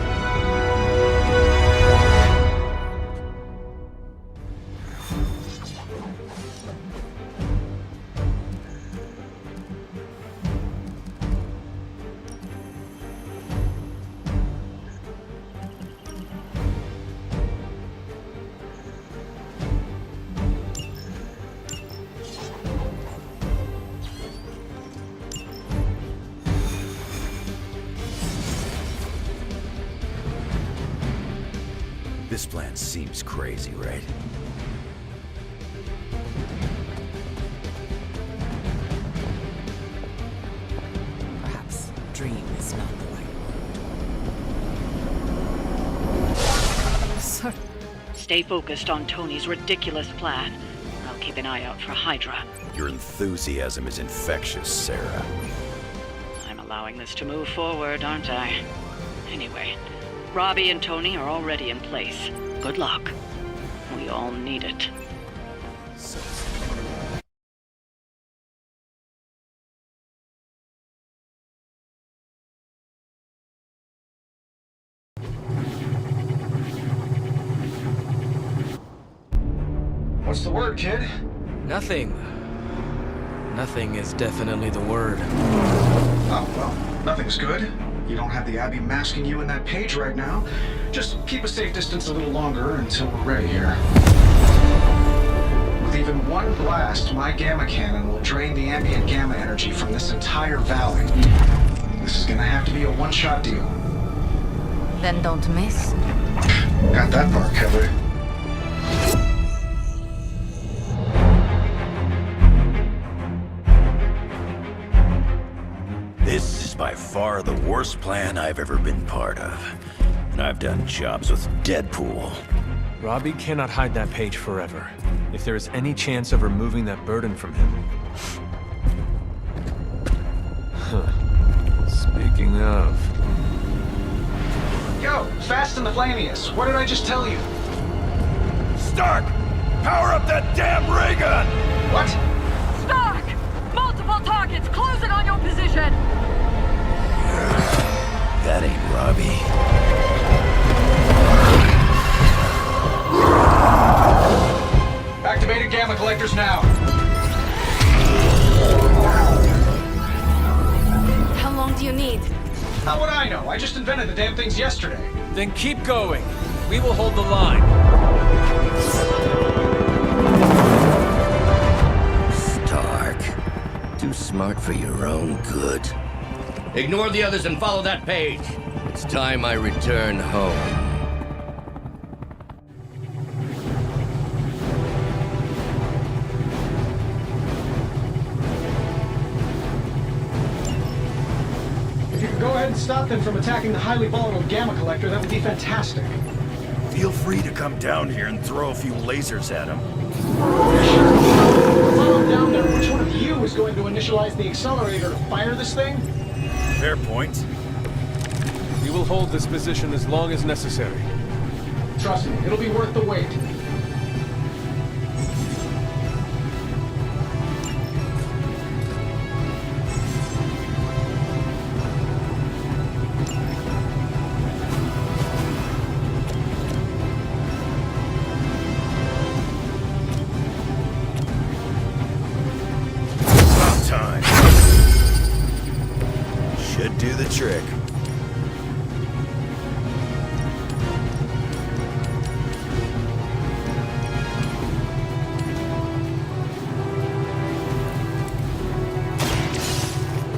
This plan seems crazy, right? Perhaps dream is not the right word. Sir. Stay focused on Tony's ridiculous plan. I'll keep an eye out for Hydra. Your enthusiasm is infectious, Sarah. I'm allowing this to move forward, aren't I? Anyway, Robbie and Tony are already in place. Good luck. We all need it. What's the word, kid? Nothing. Nothing is definitely the word. Oh, well, nothing's good. You don't have the Abbey masking you in that page right now. Just keep a safe distance a little longer until we're ready here. With even one blast, my gamma cannon will drain the ambient gamma energy from this entire valley. This is gonna have to be a one-shot deal. Then don't miss. Got that part covered. This is by far the worst plan I've ever been part of. And I've done jobs with Deadpool. Robbie cannot hide that page forever. If there is any chance of removing that burden from him... Speaking of... Yo, Fast and the Flamius, what did I just tell you? Stark! Power up that damn ray gun! What? Stark! Multiple targets closing on your position! That ain't Robbie. Activated gamma collectors now. How long do you need? How would I know? I just invented the damn things yesterday. Then keep going. We will hold the line. Stark. Too smart for your own good. Ignore the others and follow that page. It's time I return home. If you could go ahead and stop them from attacking the highly volatile gamma collector, that would be fantastic. Feel free to come down here and throw a few lasers at him. While I'm down there, which one of you is going to initialize the accelerator to fire this thing? Fair point. We will hold this position as long as necessary. Trust me, it'll be worth the wait. About time. Should do the trick.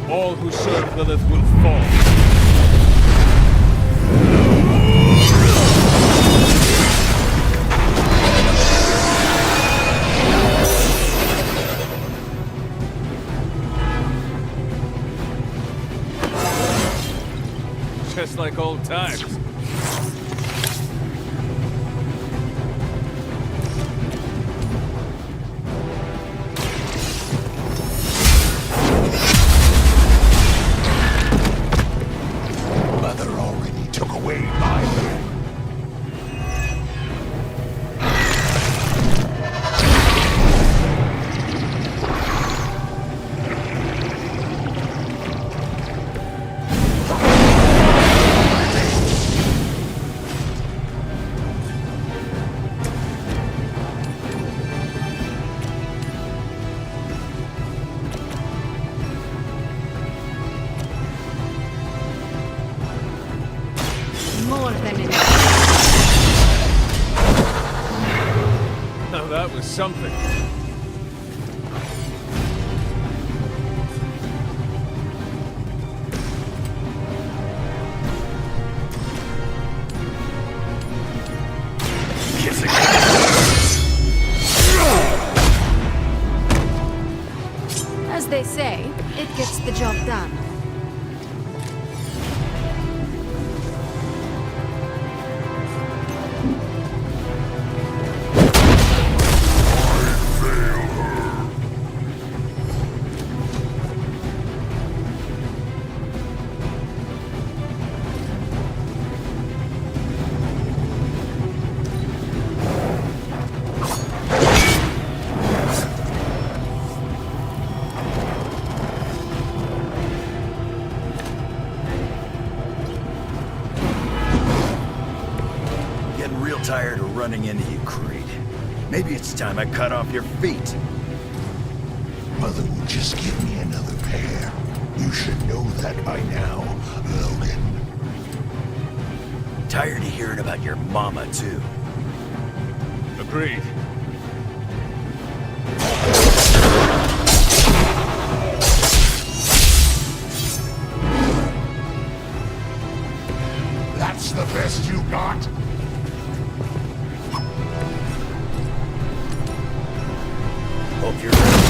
All who serve Lilith will fall. Just like old times. Mother already took away my land. More than enough. Now that was something. getting real tired of running into you, Creed. Maybe it's time I cut off your feet. Mother will just give me another pair. You should know that by now, Logan. Tired of hearing about your mama, too. Agreed. That's the best you got? Hope you're ready.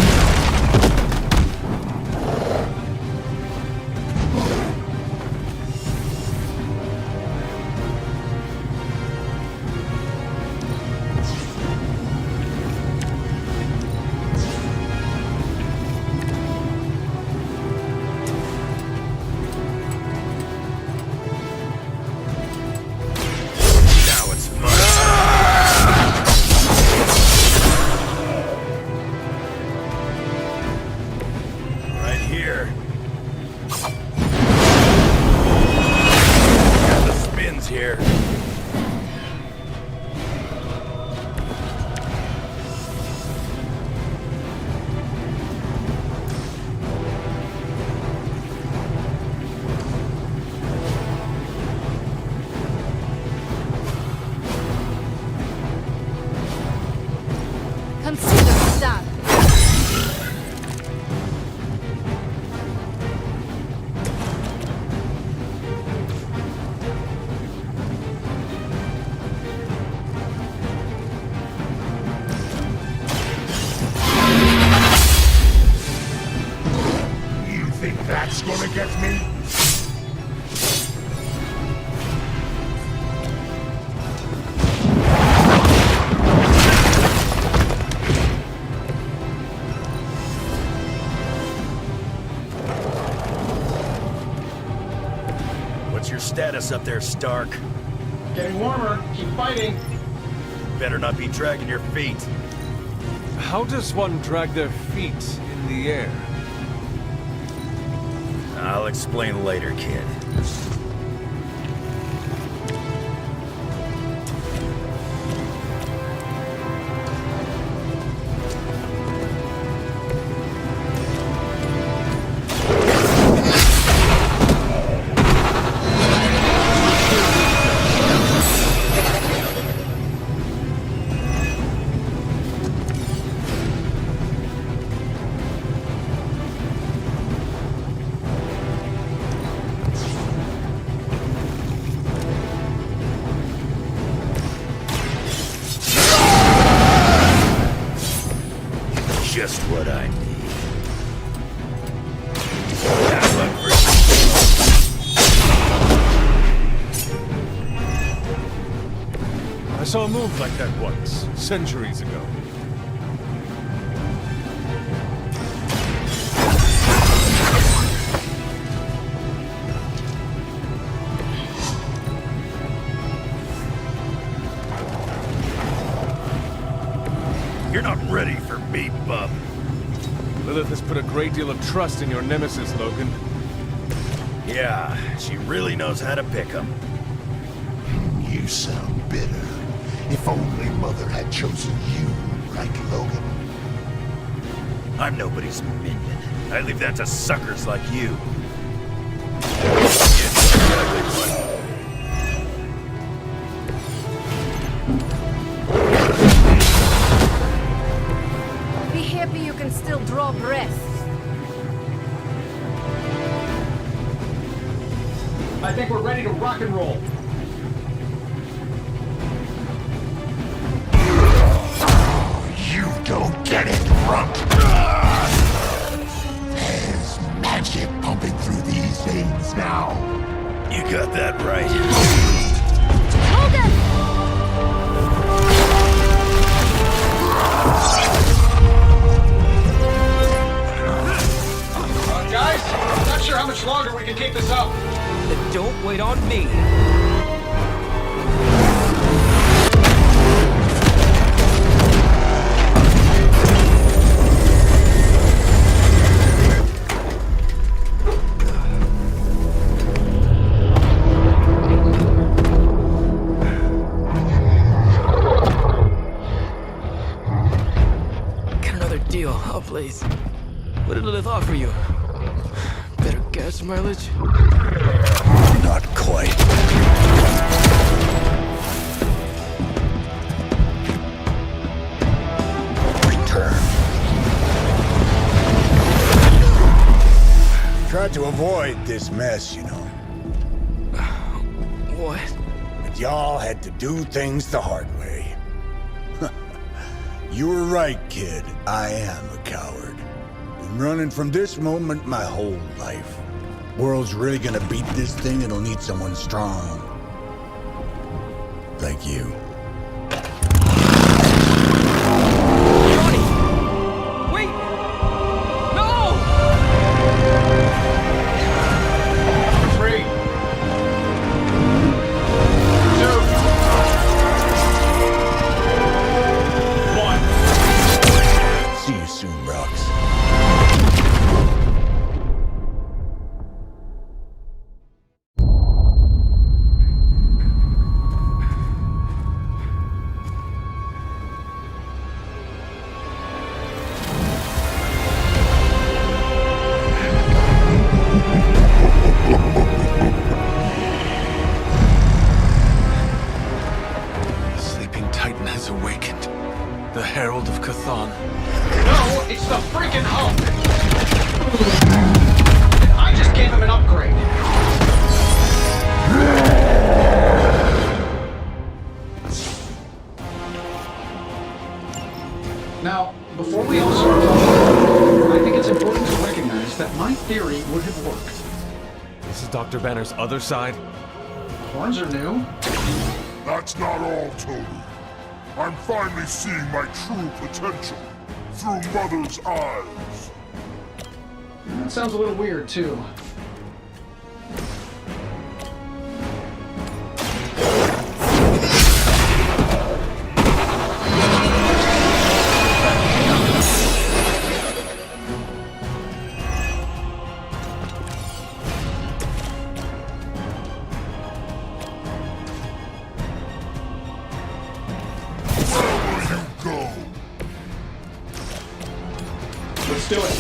Here. Consider it done. That's gonna get me? What's your status up there, Stark? Getting warmer. Keep fighting. Better not be dragging your feet. How does one drag their feet in the air? I'll explain later, kid. Just what I need. Have luck for I saw a move like that once, centuries ago. You're not ready for me, bub. Lilith has put a great deal of trust in your nemesis, Logan. Yeah, she really knows how to pick 'em. You sound bitter. If only Mother had chosen you, right, Logan? I'm nobody's minion. I leave that to suckers like you. Be happy you can still draw breath. I think we're ready to rock and roll. You don't get it, Rump. There's magic pumping through these veins now. You got that right. Logan! Guys, I'm not sure how much longer we can keep this up. Then don't wait on me. Blaze. What did Lilith offer you? Better gas mileage? Not quite. Return. Tried to avoid this mess, you know. What? But y'all had to do things the hard way. You were right, kid. I am a coward. Been running from this moment my whole life. World's really gonna beat this thing, it'll need someone strong. Like you. Johnny! Wait! No! 3, 2, 1. See you soon, Rox. The sleeping Titan has awakened. The Herald of Cthon. No, it's the freaking Hulk! I just gave him an upgrade. Now, before we all start talking, I think it's important to recognize that my theory would have worked. This is Dr. Banner's other side? Horns are new. That's not all, Tony. I'm finally seeing my true potential through Mother's eyes. That sounds a little weird, too. Let's do it.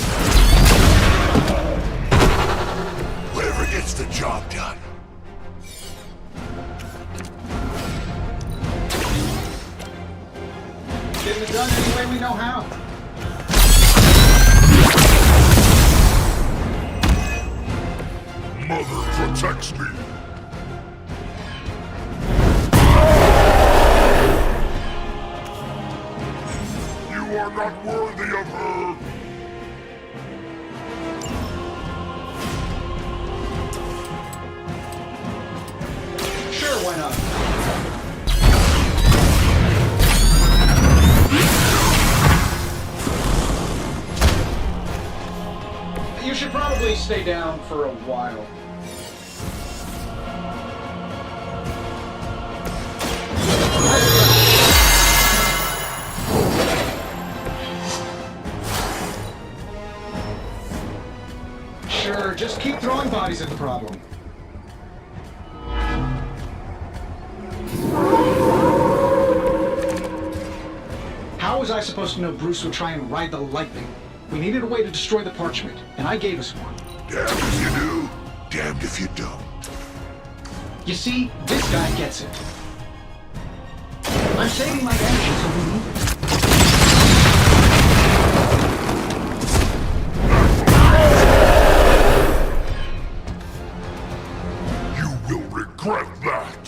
Whatever gets the job done. Getting it done any way we know how. Mother protects me. You are not worthy of her. Sure, why not? You should probably stay down for a while. Sure, just keep throwing bodies at the problem. How was I supposed to know Bruce would try and ride the lightning? We needed a way to destroy the parchment, and I gave us one. Damned if you do, damned if you don't. You see, this guy gets it. I'm saving my energy so we need it. You will regret that.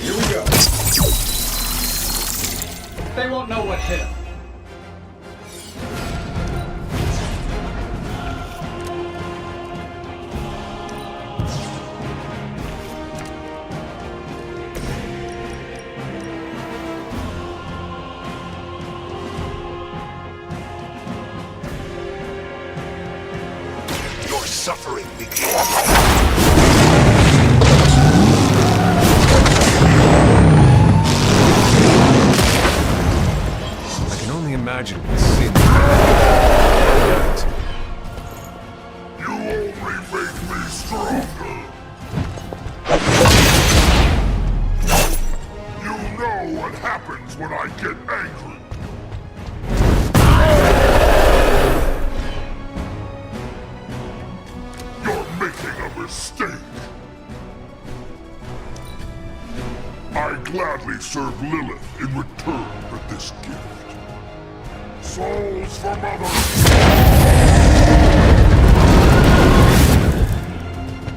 Here we go. They won't know what hit him. Your suffering begins. I can only imagine what's sin. You only make me stronger. serve Lilith in return for this gift. Souls for Mother!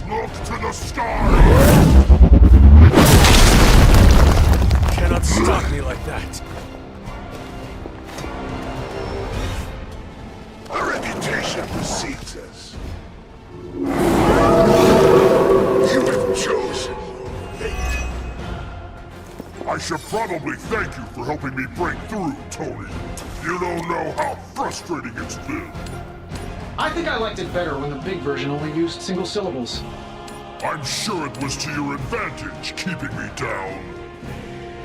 Look to the sky! Cannot stop me like that. Our reputation precedes us. You have chosen fate. I should probably thank you for helping me break through, Tony. You don't know how frustrating it's been. I think I liked it better when the big version only used single syllables. I'm sure it was to your advantage keeping me down.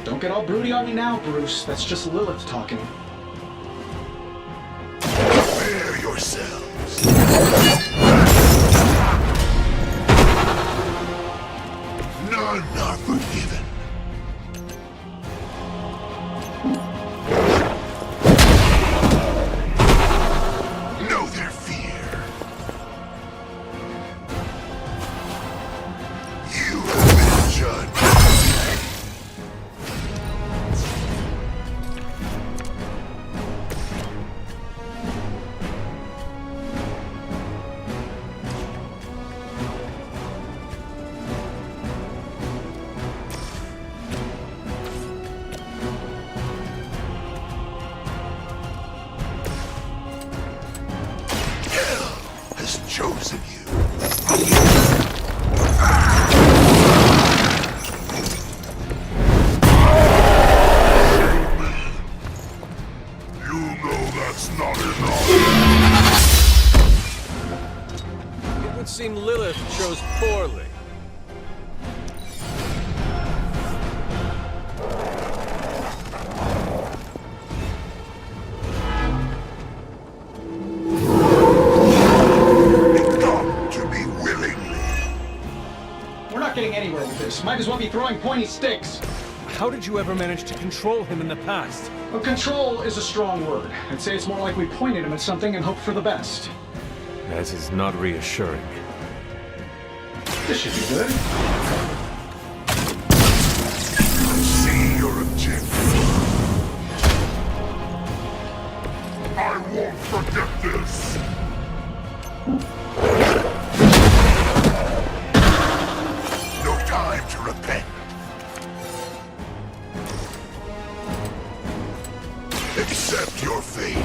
Don't get all broody on me now, Bruce. That's just Lilith talking. Prepare yourselves. None are forgiven. Know their fear. You have been judged. Has chosen you. Show me. You know that's not enough. It would seem Lilith chose poorly. We're not getting anywhere with this. Might as well be throwing pointy sticks. How did you ever manage to control him in the past? Well, control is a strong word. I'd say it's more like we pointed him at something and hoped for the best. That is not reassuring. This should be good. See your objective. I won't forget this. No time to repent. Accept your fate.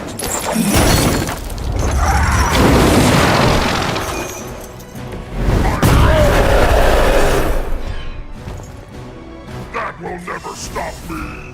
That will never stop me.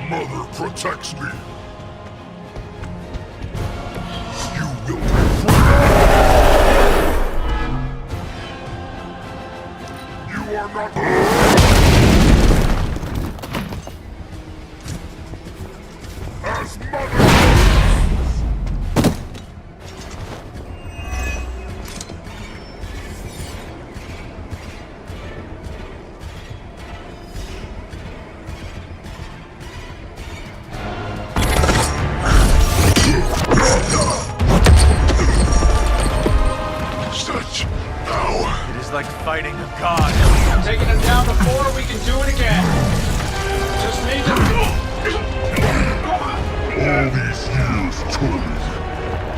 Mother protects me. You will regret. You are not. As mother. Such power. It is like fighting a god. I'm taking him down before we can do it again. Just need to... All these years, Tony,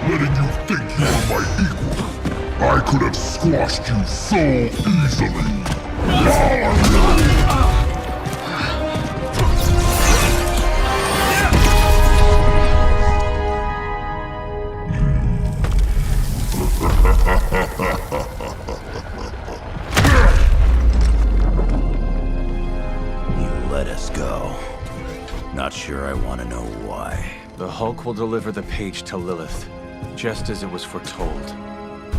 letting you think you were my equal, I could have squashed you so easily. Hulk will deliver the page to Lilith, just as it was foretold.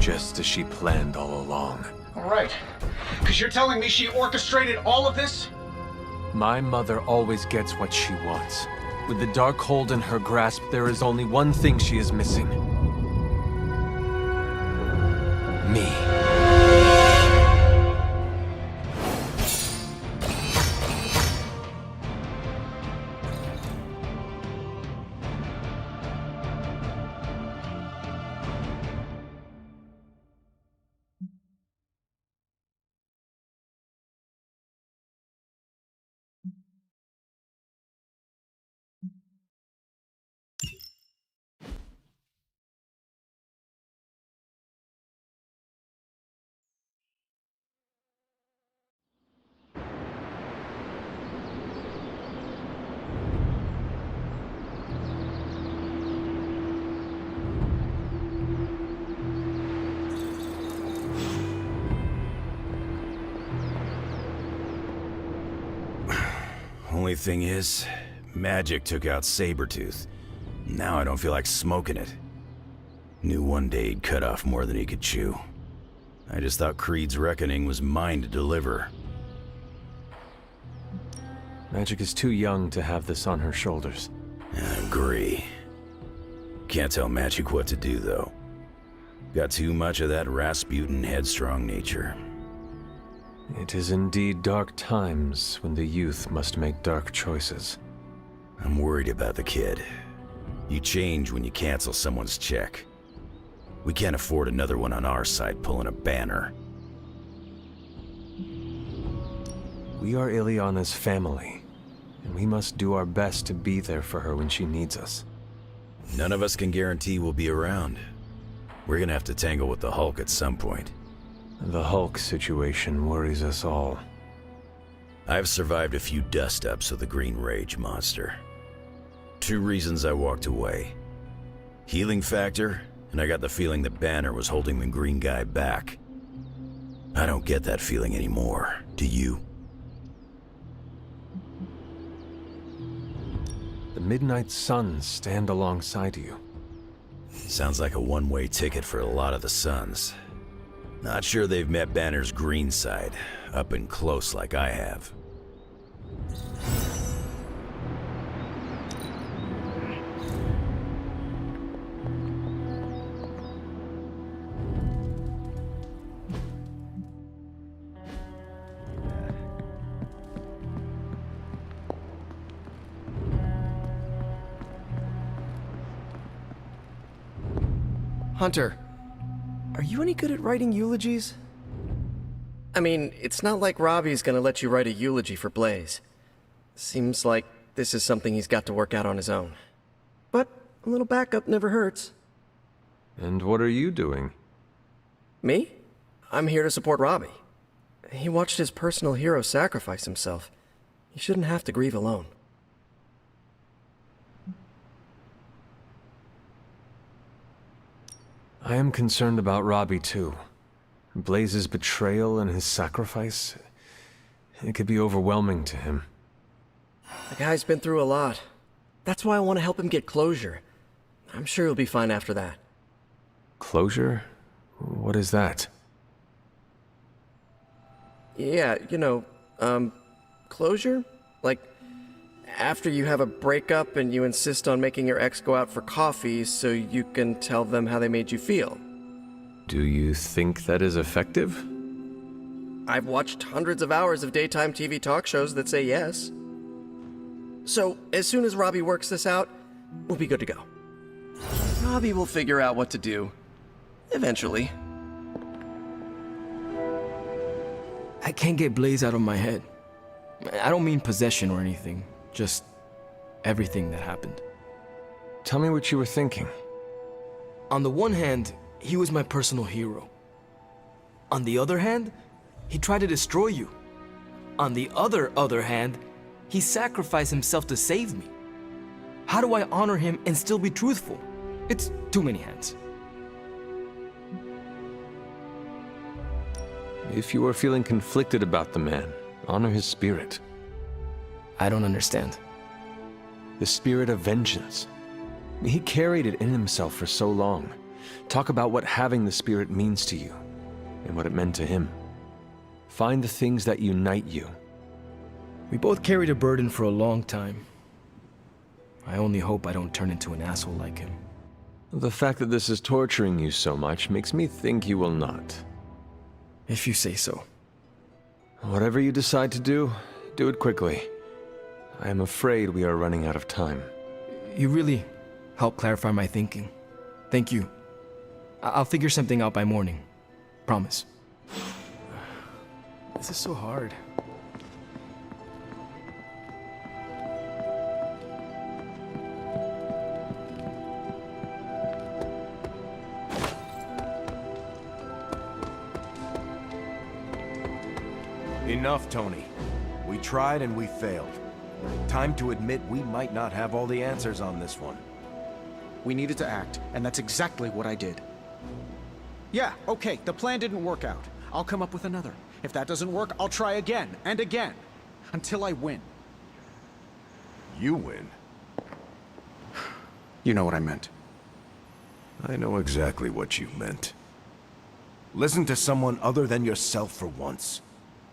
Just as she planned all along. All right. Because you're telling me she orchestrated all of this? My mother always gets what she wants. With the Darkhold in her grasp, there is only one thing she is missing. Me. Only thing is, magic took out Sabretooth. Now I don't feel like smoking it. Knew one day he'd cut off more than he could chew. I just thought Creed's reckoning was mine to deliver. Magic is too young to have this on her shoulders. I agree. Can't tell Magic what to do, though. Got too much of that Rasputin headstrong nature. It is indeed dark times when the youth must make dark choices. I'm worried about the kid. You change when you cancel someone's check. We can't afford another one on our side pulling a banner. We are Ileana's family, and we must do our best to be there for her when she needs us. None of us can guarantee we'll be around. We're gonna have to tangle with the Hulk at some point. The Hulk situation worries us all. I've survived a few dust-ups with the Green Rage monster. 2 reasons I walked away. Healing factor, and I got the feeling the banner was holding the green guy back. I don't get that feeling anymore. Do you? The Midnight Suns stand alongside you. Sounds like a one-way ticket for a lot of the Suns. Not sure they've met Banner's green side, up and close like I have. Hunter, are you any good at writing eulogies? I mean, it's not like Robbie's gonna let you write a eulogy for Blaze. Seems like this is something he's got to work out on his own. But a little backup never hurts. And what are you doing? Me? I'm here to support Robbie. He watched his personal hero sacrifice himself. He shouldn't have to grieve alone. I am concerned about Robbie too. Blaze's betrayal and his sacrifice, it could be overwhelming to him. The guy's been through a lot. That's why I want to help him get closure. I'm sure he'll be fine after that. Closure? What is that? Yeah, closure? Like, after you have a breakup and you insist on making your ex go out for coffee so you can tell them how they made you feel. Do you think that is effective? I've watched hundreds of hours of daytime TV talk shows that say yes. So, as soon as Robbie works this out, we'll be good to go. Robbie will figure out what to do. Eventually. I can't get Blaze out of my head. I don't mean possession or anything. Just everything that happened. Tell me what you were thinking. On the one hand, he was my personal hero. On the other hand, he tried to destroy you. On the other hand, he sacrificed himself to save me. How do I honor him and still be truthful? It's too many hands. If you are feeling conflicted about the man, honor his spirit. I don't understand. The spirit of vengeance. He carried it in himself for so long. Talk about what having the Spirit means to you, and what it meant to him. Find the things that unite you. We both carried a burden for a long time. I only hope I don't turn into an asshole like him. The fact that this is torturing you so much makes me think you will not. If you say so. Whatever you decide to do it quickly. I am afraid we are running out of time. You really helped clarify my thinking. Thank you. I'll figure something out by morning. Promise. This is so hard. Enough, Tony. We tried and we failed. Time to admit we might not have all the answers on this one. We needed to act, and that's exactly what I did. Yeah, okay, the plan didn't work out. I'll come up with another. If that doesn't work, I'll try again and again. Until I win. You win? You know what I meant. I know exactly what you meant. Listen to someone other than yourself for once.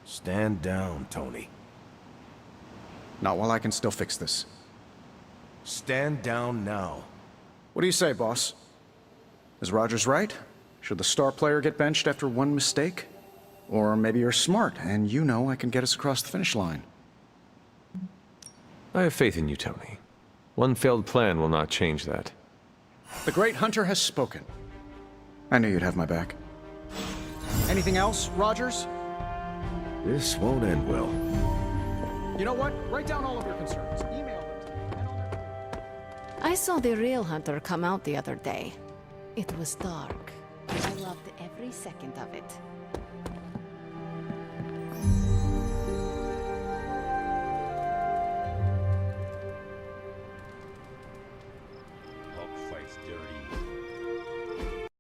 Stand down, Tony. Not while I can still fix this. Stand down now. What do you say, boss? Is Rogers right? Should the star player get benched after one mistake? Or maybe you're smart, and you know I can get us across the finish line. I have faith in you, Tony. One failed plan will not change that. The great hunter has spoken. I knew you'd have my back. Anything else, Rogers? This won't end well. You know what? Write down all of your concerns. Email them to me. I saw the real hunter come out the other day. It was dark. I loved every second of it.